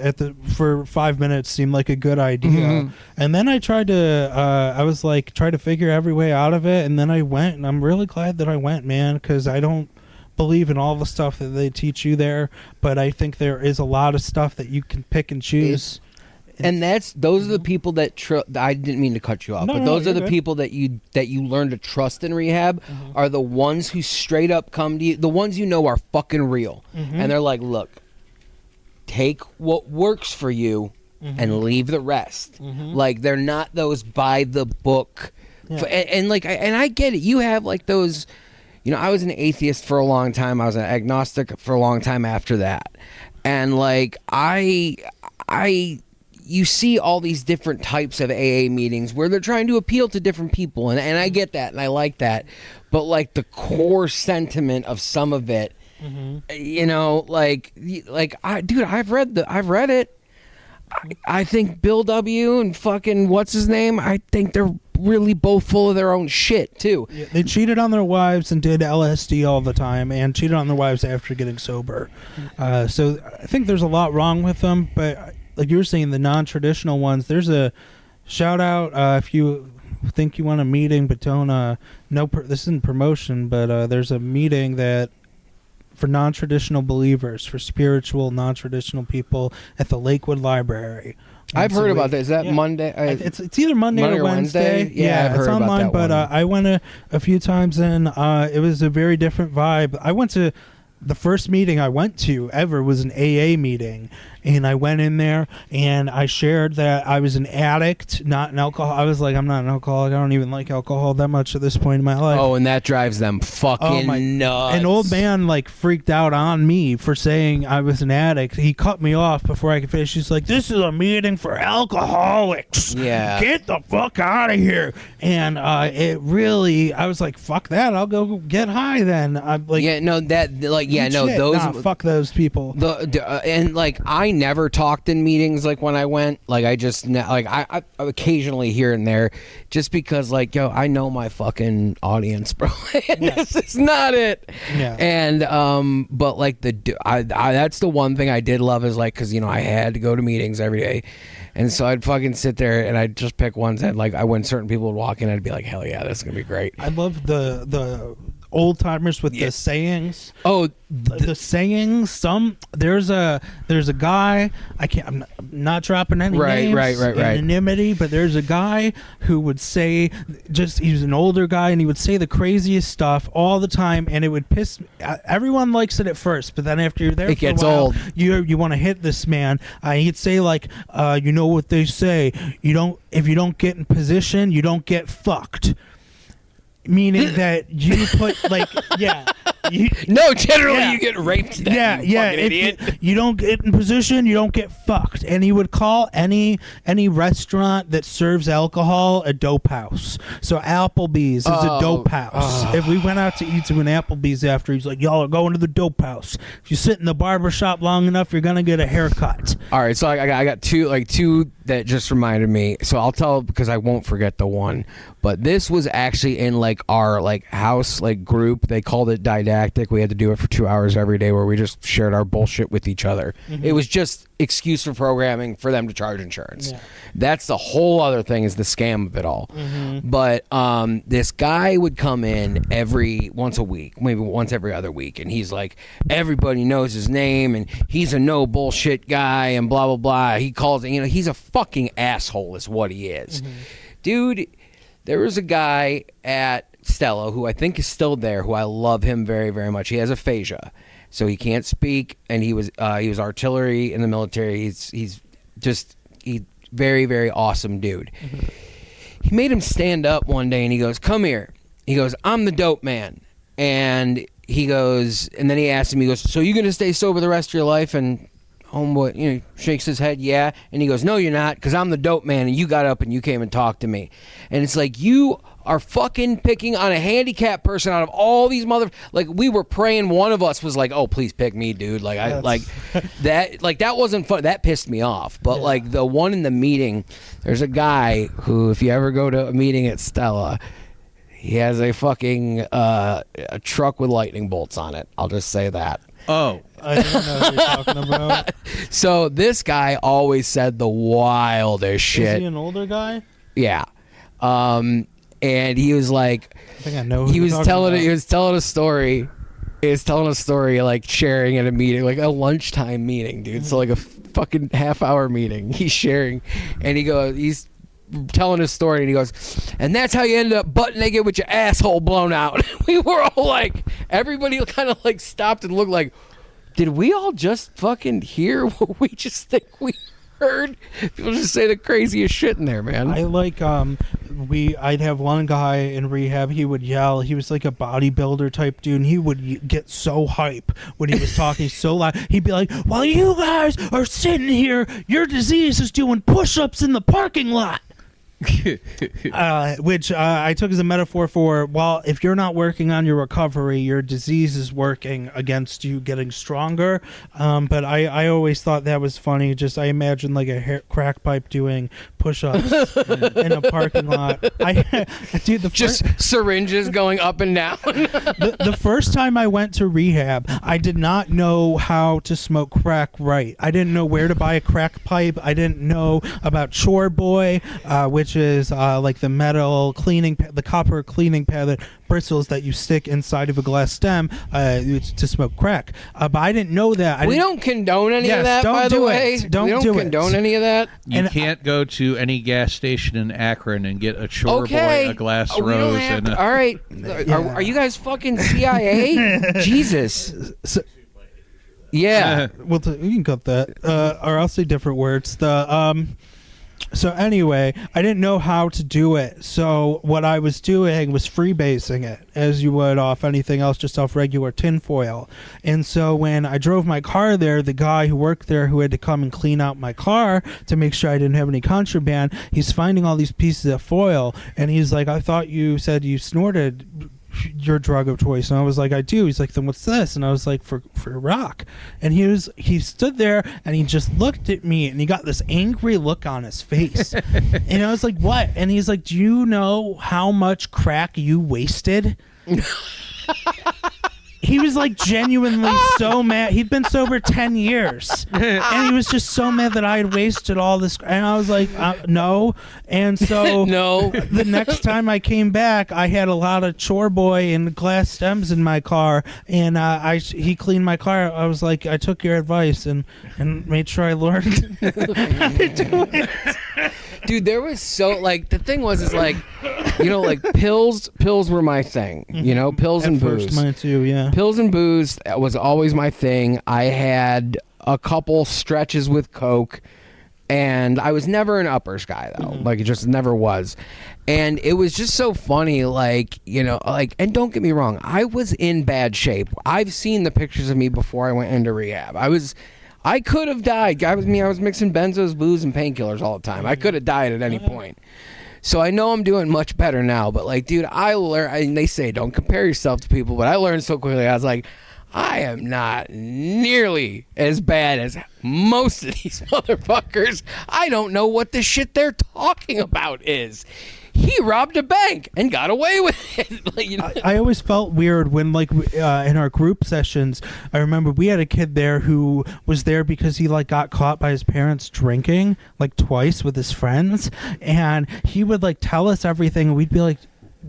for 5 minutes seemed like a good idea. And then I tried to, try to figure every way out of it. And then I went, and I'm really glad that I went, man, because I don't believe in all the stuff that they teach you there, but I think there is a lot of stuff that you can pick and choose. And those are the people that I didn't mean to cut you off, but those are the people that you learn to trust in rehab are the ones who straight up come to you, the ones you know are fucking real, and they're like, look, take what works for you and leave the rest. Like, they're not those by the book, and I get it. You have like those. I was an atheist for a long time. I was an agnostic for a long time after that. And like you see all these different types of AA meetings where they're trying to appeal to different people, and I get that and I like that. But like the core sentiment of some of it, I've read it. I think Bill W. and fucking what's his name, I think they're really both full of their own shit too. Yeah, they cheated on their wives and did LSD all the time, and cheated on their wives after getting sober. So I think there's a lot wrong with them. But like you were saying, the non-traditional ones, there's a shout out if you think you want a meeting, but don't. This isn't promotion, but there's a meeting that. For non-traditional believers, for spiritual non-traditional people at the Lakewood Library. I've heard about that. Is that Monday? It's either Monday or Wednesday. Yeah, I've heard it's online, about that but I went a few times, and it was a very different vibe. I went to the first meeting I went to ever was an AA meeting, and I went in there and I shared that I was an addict, not an alcoholic. I was like, I'm not an alcoholic. I don't even like alcohol that much at this point in my life. Oh, and that drives them fucking nuts. An old man like freaked out on me for saying I was an addict. He cut me off before I could finish. He's like, "This is a meeting for alcoholics. Yeah, get the fuck out of here." And it really, I was like, "Fuck that. I'll go get high then." I'm like, fuck those people. And like I never talked in meetings like when I went. Like I just I occasionally here and there, just because like I know my fucking audience, bro. This is not it. Yeah. And but like that's the one thing I did love is like because I had to go to meetings every day. And so I'd fucking sit there and I'd just pick ones that like when certain people would walk in, I'd be like, hell yeah, this is gonna be great. I love the old timers with the sayings. Oh, the sayings. There's a guy. I'm not dropping any names. Right. Anonymity, but there's a guy who would say he was an older guy and he would say the craziest stuff all the time, and it would piss. Everyone likes it at first, but then after you're there, it for gets a while, old. You want to hit this man. He'd say like, you know what they say. If you don't get in position, you don't get fucked. Meaning that you put like generally you get raped. If you don't get in position, you don't get fucked. And he would call any restaurant that serves alcohol a dope house. So Applebee's is a dope house. If we went out to eat to an Applebee's after, he's like, y'all are going to the dope house. If you sit in the barbershop long enough, you're gonna get a haircut. All right, so I got two that just reminded me. So I'll tell because I won't forget the one. But this was actually in like our like house like group. They called it didactic. We had to do it for 2 hours every day where we just shared our bullshit with each other. It was just excuse for programming for them to charge insurance. That's the whole other thing, is the scam of it all. But this guy would come in once a week, maybe once every other week, and he's like, everybody knows his name and he's a no bullshit guy and blah blah blah. He calls it, he's a fucking asshole is what he is. Dude, there was a guy at Stella who I think is still there, who I love him very, very much. He has aphasia, so he can't speak, and he was artillery in the military. He's very, very awesome dude. He made him stand up one day, and he goes, "Come here." He goes, "I'm the dope man," and he goes, and then he asked him, he goes, "So you gonna stay sober the rest of your life?" And homeboy, shakes his head, yeah. And he goes, "No, you're not, because I'm the dope man, and you got up and you came and talked to me." And it's like, you are fucking picking on a handicapped person out of all these like, we were praying one of us was like, "Oh, please pick me, dude." Like, that wasn't fun. That pissed me off. But like the one in the meeting, there's a guy who, if you ever go to a meeting at Stella, he has a fucking a truck with lightning bolts on it. I'll just say that. Oh, I don't know what you're talking about. So this guy always said the wildest shit. Is he an older guy? Yeah. And he was like, I think I know. Who he you're was talking telling about. he was telling a story. He was telling a story like sharing at a meeting, like a lunchtime meeting, dude. So like a fucking half-hour meeting. He's sharing, and he's telling his story, and he goes, and that's how you ended up butt naked with your asshole blown out. We were all like, everybody kind of like stopped and looked like, did we all just fucking hear what we just think we heard? People just say the craziest shit in there, man. I like I'd have one guy in rehab. He would yell. He was like a bodybuilder type dude. And he would get so hype when he was talking so loud. He'd be like, "While you guys are sitting here, your disease is doing push-ups in the parking lot." Which I took as a metaphor for, well, if you're not working on your recovery, your disease is working against you getting stronger. But I always thought that was funny. Just I imagine like a crack pipe doing push-ups in a parking lot. Dude, just syringes going up and down. The first time I went to rehab, I did not know how to smoke crack right. I didn't know where to buy a crack pipe. I didn't know about Chore Boy, which is like the metal cleaning, the copper cleaning pad that bristles that you stick inside of a glass stem to smoke crack. But I didn't know that. We don't condone any of that, by the way. We don't condone any of that. You can't go to any gas station in Akron and get a Chore Boy, a glass rose, and all right. Are you guys fucking CIA? Jesus. Yeah. Well, you can cut that, or I'll say different words. So anyway, I didn't know how to do it. So what I was doing was freebasing it, as you would off anything else, just off regular tinfoil. And so when I drove my car there, the guy who worked there, who had to come and clean out my car to make sure I didn't have any contraband, he's finding all these pieces of foil, and he's like, "I thought you said you snorted your drug of choice." And I was like, "I do." He's like, "Then what's this?" And I was like, for rock." And he stood there and he just looked at me and he got this angry look on his face. And I was like, "What?" And he's like, "Do you know how much crack you wasted?" He was like genuinely so mad. He'd been sober 10 years. And he was just so mad that I had wasted all this. And I was like, no. And so no. The next time I came back, I had a lot of Chore Boy and glass stems in my car. And he cleaned my car. I was like, I took your advice and made sure I learned how to do it. Dude, there was the thing was like, like pills were my thing, pills and booze. First, mine too, yeah. Pills and booze was always my thing. I had a couple stretches with Coke, and I was never an uppers guy though. Like it just never was. And it was just so funny, and don't get me wrong, I was in bad shape. I've seen the pictures of me before I went into rehab. I could have died. I was mixing benzos, booze, and painkillers all the time. I could have died at any point. So I know I'm doing much better now. But dude, I learned. And they say don't compare yourself to people, but I learned so quickly. I was like, I am not nearly as bad as most of these motherfuckers. I don't know what the shit they're talking about is. He robbed a bank and got away with it. I always felt weird when, in our group sessions, I remember we had a kid there who was there because he, got caught by his parents drinking, twice with his friends. And he would, tell us everything. And we'd be like,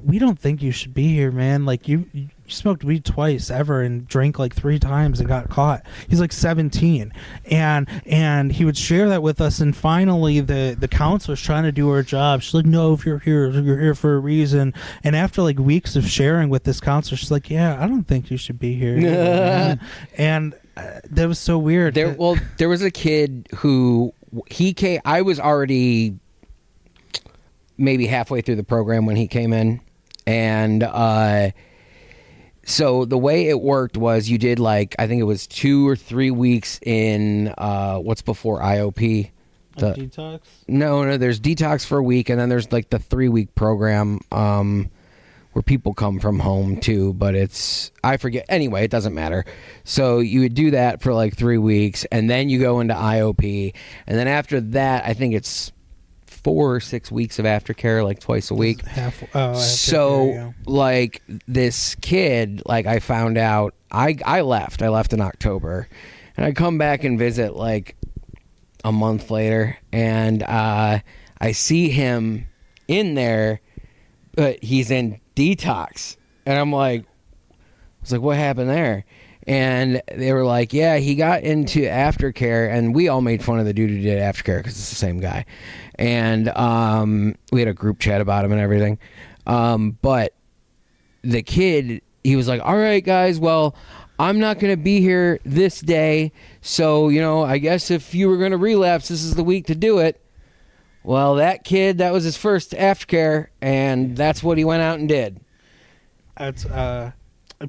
we don't think you should be here, man. You smoked weed twice ever and drank 3 times and got caught. He's 17, and he would share that with us. And finally, the counselor's trying to do her job. She's like, "No, if you're here for a reason." And after weeks of sharing with this counselor, she's like, "Yeah, I don't think you should be here." And that was so weird. There was a kid who he came. I was already maybe halfway through the program when he came in, and so the way it worked was you did I think it was 2 or 3 weeks in what's before IOP. Detox? No, there's detox for a week, and then there's the 3-week program where people come from home too, but I forget. Anyway, it doesn't matter. So you would do that for 3 weeks, and then you go into IOP, and then after that, I think it's 4 or 6 weeks of aftercare, like twice a week. So like this kid, like I found out, I left in October, and I come back and visit like a month later, and I see him in there, but he's in detox, and I was like, what happened there? And they were like, yeah, he got into aftercare, and we all made fun of the dude who did aftercare because it's the same guy. And we had a group chat about him and everything. But the kid, he was like, all right, guys, well, I'm not going to be here this day. So, I guess if you were going to relapse, this is the week to do it. Well, that kid, that was his first aftercare, and that's what he went out and did. That's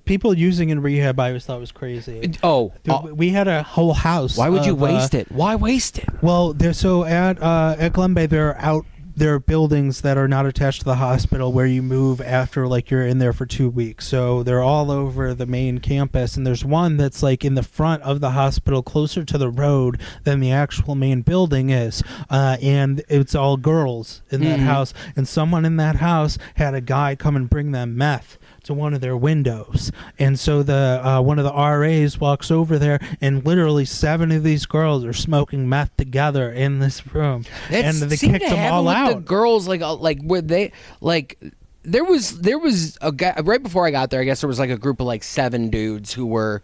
people using in rehab, I always thought was crazy. We had a whole house. Why would you waste it? Why waste it? Well, at Glen Bay, there are buildings that are not attached to the hospital where you move after like you're in there for 2 weeks. So they're all over the main campus, and there's one that's like in the front of the hospital, closer to the road than the actual main building is, and it's all girls in that house. And someone in that house had a guy come and bring them meth to one of their windows, and so the one of the RAs walks over there, and literally 7 of these girls are smoking meth together in this room, and they kicked them all out. The girls like where they like there was a guy right before I got there. I guess there was like a group of like 7 dudes who were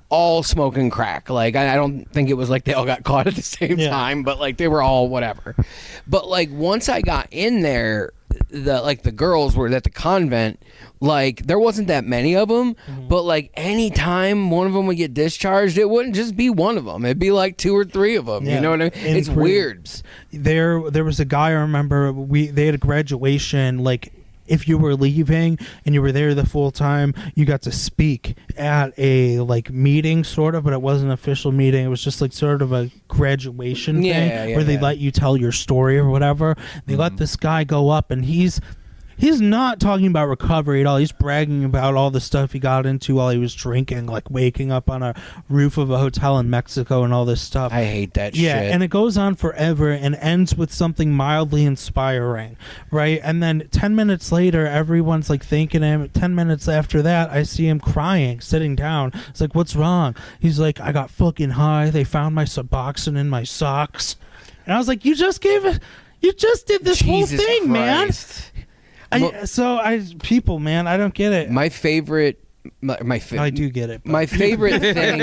all smoking crack. Like I don't think it was like they all got caught at the same time, but like they were all whatever. But like once I got in there, the girls were at the convent, like there wasn't that many of them, but like any time one of them would get discharged, it wouldn't just be one of them, it'd be like 2 or 3 of them. You know what I mean? It's weird. There was a guy, I remember, they had a graduation, like if you were leaving and you were there the full time, you got to speak at a like meeting sort of, but it wasn't an official meeting. It was just like sort of a graduation thing where they let you tell your story or whatever. They let this guy go up, and he's not talking about recovery at all. He's bragging about all the stuff he got into while he was drinking, like waking up on a roof of a hotel in Mexico and all this stuff. I hate that shit. Yeah, and it goes on forever and ends with something mildly inspiring, right? And then 10 minutes later, everyone's like thanking him. 10 minutes after that, I see him crying, sitting down. It's like, what's wrong? He's like, I got fucking high. They found my Suboxone in my socks. And I was like, you just did this whole thing, Christ. man. People, man, I don't get it. My favorite. I do get it. My favorite thing,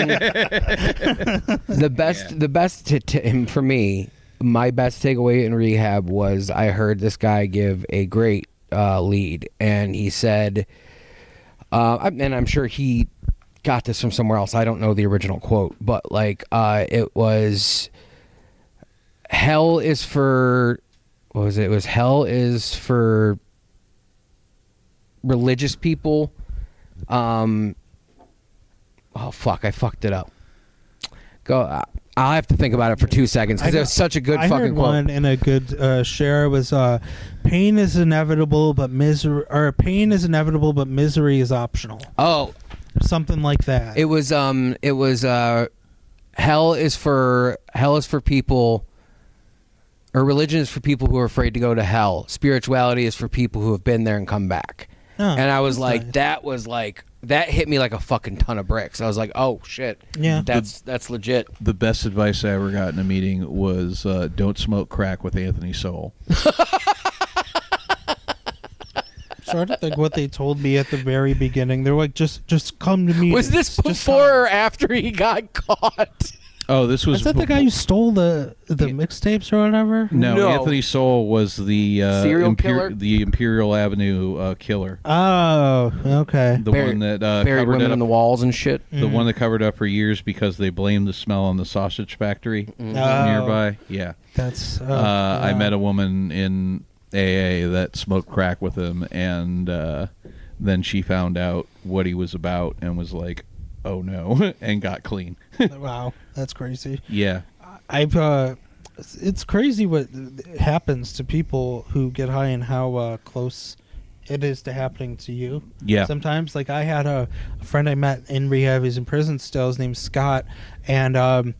the best for me, my best takeaway in rehab was I heard this guy give a great lead, and he said, and I'm sure he got this from somewhere else. I don't know the original quote, but like it was, hell is for, what was it? It was hell is for religious people. Oh fuck, I fucked it up. I'll have to think about it for 2 seconds because it was such a good fucking quote. One in a good share was pain is inevitable, but misery is optional. Oh, something like that. It was hell is for people, or religion is for people who are afraid to go to hell. Spirituality is for people who have been there and come back. And I was like, nice. That hit me like a fucking ton of bricks. I was like, oh shit, yeah, that's legit. The best advice I ever got in a meeting was don't smoke crack with Anthony Sowell. Sort of like what they told me at the very beginning. They're like, just come to me. Was this before or after he got caught? Oh, this was. Is that the guy who stole the mixtapes or whatever? No, Anthony Sowell was the serial killer, the Imperial Avenue killer. Oh, okay. The one that buried covered women on the walls and shit. The one that covered up for years because they blamed the smell on the sausage factory nearby. Yeah, that's. I met a woman in AA that smoked crack with him, and then she found out what he was about and was like, oh no, and got clean. Wow, that's crazy. Yeah. It's crazy what happens to people who get high and how close it is to happening to you. Yeah. Sometimes, like I had a friend I met in rehab. He's in prison still. His name's Scott, and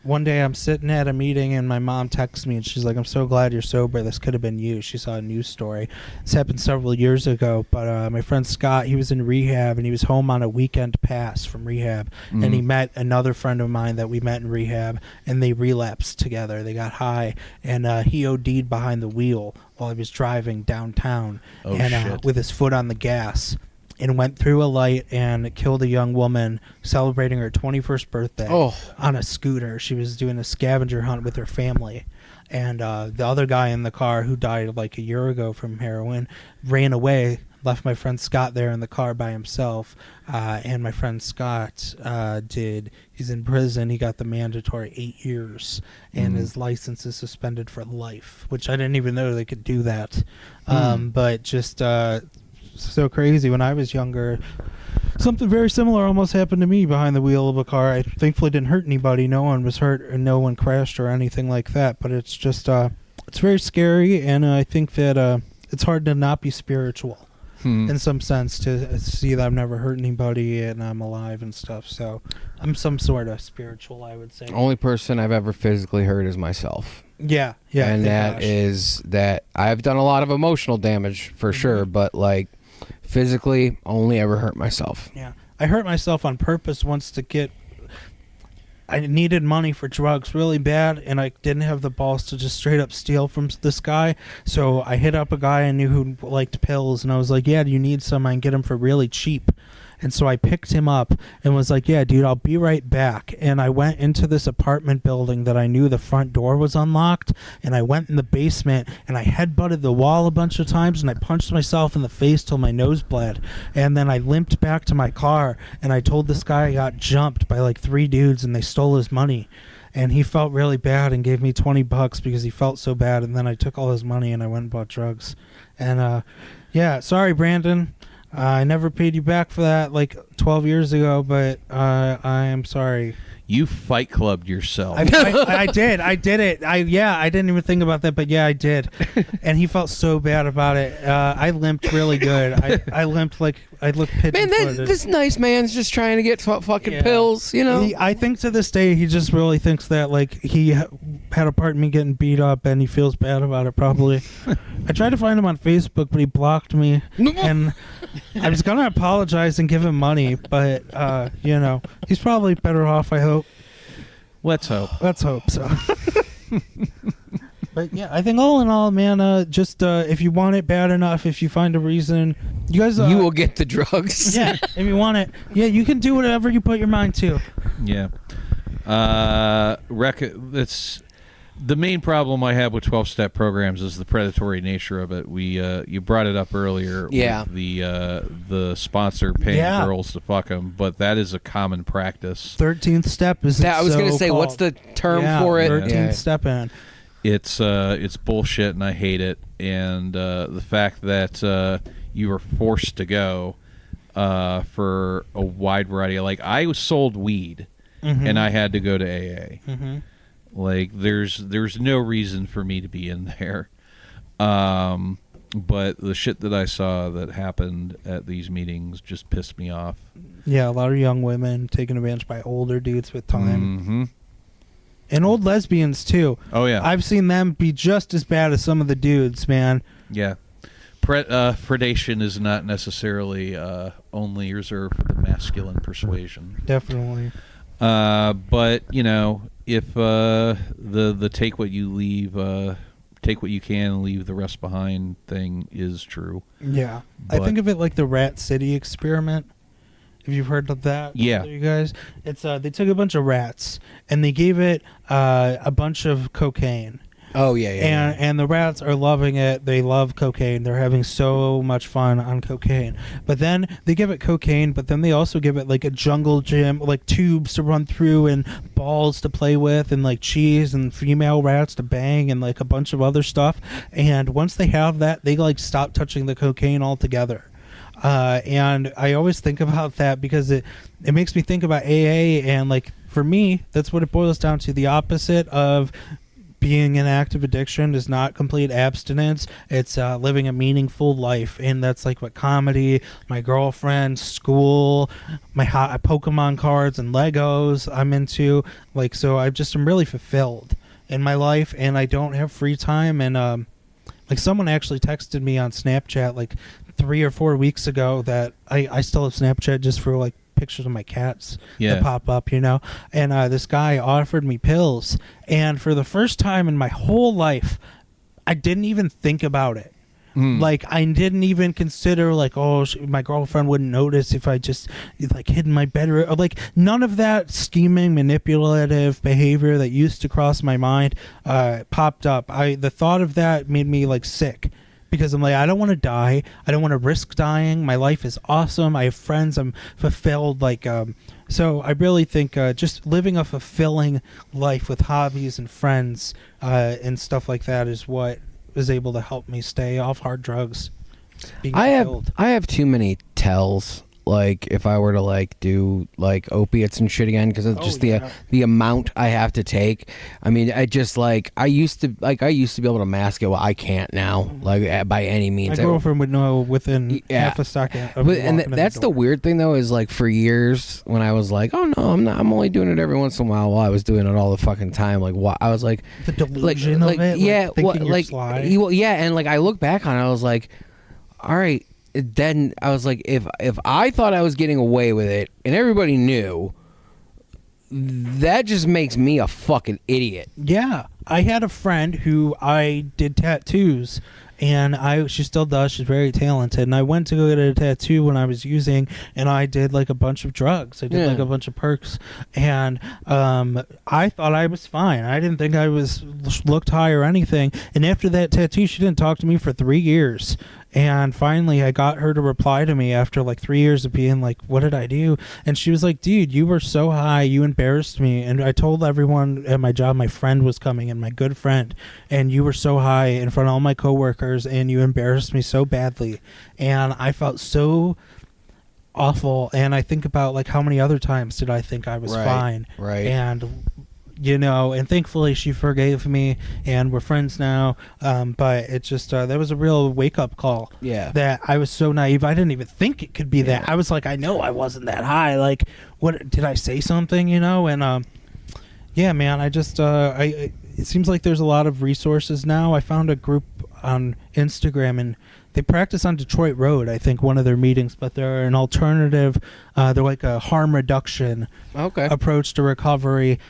one day I'm sitting at a meeting and my mom texts me and she's like, I'm so glad you're sober. This could have been you. She saw a news story. This happened several years ago, but my friend Scott, he was in rehab and he was home on a weekend pass from rehab. And he met another friend of mine that we met in rehab, and they relapsed together. They got high, and he OD'd behind the wheel while he was driving downtown with his foot on the gas, and went through a light and killed a young woman celebrating her 21st birthday on a scooter. She was doing a scavenger hunt with her family. And the other guy in the car, who died like a year ago from heroin, ran away, left my friend Scott there in the car by himself. And my friend Scott he's in prison. He got the mandatory 8 years, and his license is suspended for life, which I didn't even know they could do that. But just... so crazy. When I was younger, something very similar almost happened to me behind the wheel of a car. I thankfully didn't hurt anybody. No one was hurt, and no one crashed or anything like that. But it's just it's very scary, and I think that it's hard to not be spiritual in some sense, to see that I've never hurt anybody and I'm alive and stuff. So I'm some sort of spiritual, I would say. Only person I've ever physically hurt is myself. Yeah. And that is that I've done a lot of emotional damage for sure, but like physically only ever hurt myself. Yeah. I hurt myself on purpose once I needed money for drugs really bad, and I didn't have the balls to just straight up steal from this guy. So I hit up a guy I knew who liked pills, and I was like, yeah, do you need some? I can get them for really cheap. And so I picked him up and was like, yeah, dude, I'll be right back. And I went into this apartment building that I knew the front door was unlocked. And I went in the basement and I headbutted the wall a bunch of times, and I punched myself in the face till my nose bled. And then I limped back to my car, and I told this guy I got jumped by like 3 dudes and they stole his money. And he felt really bad and gave me $20 because he felt so bad. And then I took all his money and I went and bought drugs. And yeah, sorry, Brandon. I never paid you back for that like 12 years ago, but I am sorry. You Fight Clubbed yourself. I did. I did it. I didn't even think about that, but yeah, I did. And he felt so bad about it. I limped really good. I limped like I looked pigeon-footed. Man, this nice man's just trying to get fucking pills, you know? I think to this day he just really thinks that like he had a part in me getting beat up, and he feels bad about it probably. I tried to find him on Facebook, but he blocked me. And I was going to apologize and give him money, but, you know, he's probably better off, I hope. Let's hope. Let's hope so. But, yeah, I think all in all, man, just if you want it bad enough, if you find a reason, you guys... you will get the drugs. Yeah, if you want it. Yeah, you can do whatever you put your mind to. Yeah. It's... The main problem I have with 12-step programs is the predatory nature of it. You brought it up earlier. Yeah. With the sponsor paying girls to fuck them, but that is a common practice. 13th step is I was going to say, what's the term for it? 13th step in. It's bullshit, and I hate it. And the fact that you were forced to go for a wide variety of, like, I was sold weed, and I had to go to AA. Mm-hmm. Like, there's no reason for me to be in there. But the shit that I saw that happened at these meetings just pissed me off. Yeah, a lot of young women taken advantage by older dudes with time. Mm-hmm. And old lesbians, too. Oh, yeah. I've seen them be just as bad as some of the dudes, man. Yeah. Predation is not necessarily only reserved for the masculine persuasion. Definitely. But, you know, if the take what you leave, take what you can and leave the rest behind thing is true. Yeah. But I think of it like the Rat City experiment. Have you heard of that? Yeah. You guys? It's they took a bunch of rats and they gave it a bunch of cocaine. Oh, yeah. And the rats are loving it. They love cocaine. They're having so much fun on cocaine. But then they give it cocaine, but then they also give it like a jungle gym, like tubes to run through and balls to play with and like cheese and female rats to bang and like a bunch of other stuff. And once they have that, they like stop touching the cocaine altogether. And I always think about that because it makes me think about AA, and like for me, that's what it boils down to, the opposite of being in active addiction is not complete abstinence. It's living a meaningful life, and that's like what comedy, my girlfriend, school, my Pokemon cards and Legos I'm into. Like, so I just am really fulfilled in my life, and I don't have free time. And like, someone actually texted me on Snapchat like 3 or 4 weeks ago that I still have Snapchat just for like pictures of my cats that pop up, you know. And this guy offered me pills, and for the first time in my whole life, I didn't even think about it. Like, I didn't even consider like, oh, my girlfriend wouldn't notice if I just like hid in my bedroom, or like none of that scheming, manipulative behavior that used to cross my mind popped up. The thought of that made me like sick. Because I'm like, I don't want to die. I don't want to risk dying. My life is awesome. I have friends. I'm fulfilled. Like, so I really think just living a fulfilling life with hobbies and friends and stuff like that is what was able to help me stay off hard drugs. I have too many tells. Like, if I were to like do like opiates and shit again, because it's just the amount I have to take. I mean, I just like I used to be able to mask it. Well, I can't now, like by any means. My girlfriend would know within half a second. That's the weird thing though, is like for years when I was like, oh no, I'm not. I'm only doing it every once in a while. While I was doing it all the fucking time. Like, what I was like, the delusion of it. Yeah, thinking you're sly. And like I look back on it, I was like, all right. Then I was like, if I thought I was getting away with it and everybody knew, that just makes me a fucking idiot. Yeah. I had a friend who I did tattoos, and she still does. She's very talented. And I went to go get a tattoo when I was using, and I did like a bunch of drugs. I did like a bunch of perks, and I thought I was fine. I didn't think I looked high or anything. And after that tattoo, she didn't talk to me for 3 years. And finally, I got her to reply to me after like 3 years of being like, what did I do? And she was like, dude, you were so high. You embarrassed me. And I told everyone at my job my friend was coming, and my good friend. And you were so high in front of all my coworkers, and you embarrassed me so badly. And I felt so awful. And I think about like how many other times did I think I was fine. Right. And you know, and thankfully she forgave me, and we're friends now. But it just that was a real wake up call. Yeah, that I was so naive. I didn't even think it could be that. I was like, I know I wasn't that high. Like, what did I say something? You know, and yeah, man. I just it seems like there's a lot of resources now. I found a group on Instagram, and they practice on Detroit Road, I think, one of their meetings, but they're an alternative. They're like a harm reduction approach to recovery.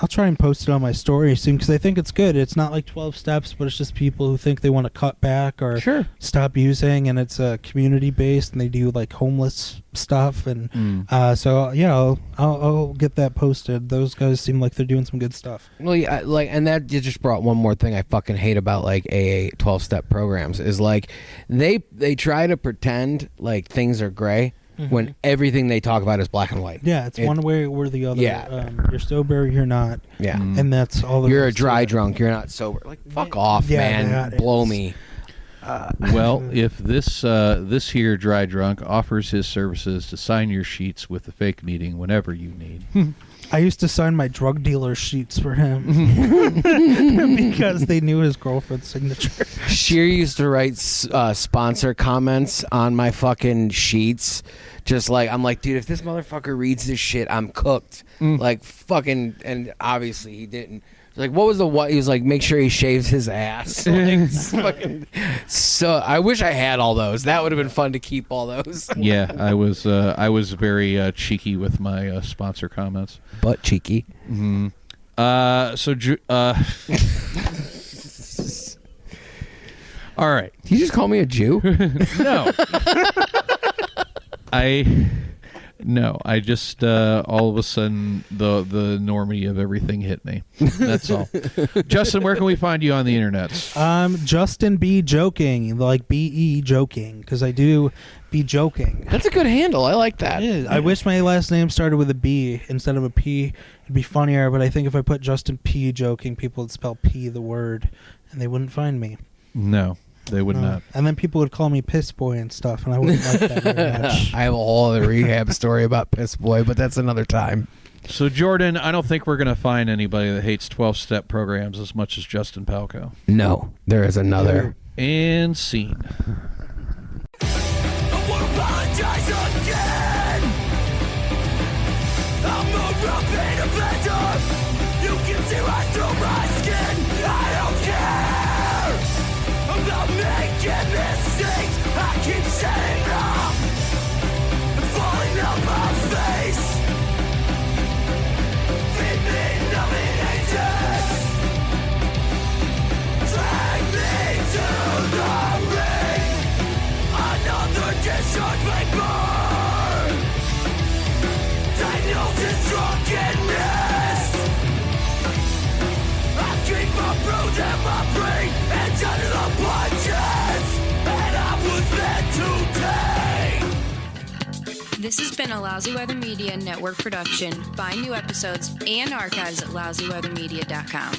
I'll try and post it on my story soon because I think it's good. It's not like 12 steps, but it's just people who think they want to cut back or stop using, and it's community based, and they do like homeless stuff. And so yeah, I'll get that posted. Those guys seem like they're doing some good stuff. Well, yeah, like, and that just brought one more thing I fucking hate about like AA 12-step programs is like they try to pretend like things are gray. When everything they talk about is black and white. Yeah, it's one way or the other. Yeah. You're sober, you're not. Yeah. And that's all. You're a dry drunk, you're not sober. Like, fuck off, man. Blow me. Well, if this here dry drunk offers his services to sign your sheets with the fake meeting whenever you need. I used to sign my drug dealer sheets for him because they knew his girlfriend's signature. Sheer used to write sponsor comments on my fucking sheets. Just like, I'm like, dude, if this motherfucker reads this shit, I'm cooked. Like, fucking, and obviously he didn't. Like, what was he was like, make sure he shaves his ass. Like, fucking, so I wish I had all those. That would have been fun to keep all those. Yeah, I was very cheeky with my sponsor comments. Butt cheeky. Mm-hmm. All right. Did you just call me a Jew? No. I just all of a sudden the normie of everything hit me. That's all. Justin, where can we find you on the internet? Justin B Joking, like BE joking, because I do be joking. That's a good handle. I like that. It is. I wish my last name started with a B instead of a P. It'd be funnier, but I think if I put Justin P Joking, people would spell P the word, and they wouldn't find me. No. They would not. And then people would call me Piss Boy and stuff, and I wouldn't like that very much. I have a whole other rehab story about Piss Boy, but that's another time. So, Jordan, I don't think we're going to find anybody that hates 12-step programs as much as Justin Palko. No, there is another. And scene. I won't apologize again. I'm a repeat offender. You can see right through my skin. I don't care about making mistakes. I keep setting up and falling on my face. Feed me numbing agents. Drag me to the ring. Another discharge paper. Diagnosed in drunkenness. I keep my bruise and my brain and under the punches. And I was meant to take. This has been a Lousy Weather Media Network production. Find new episodes and archives at lousyweathermedia.com.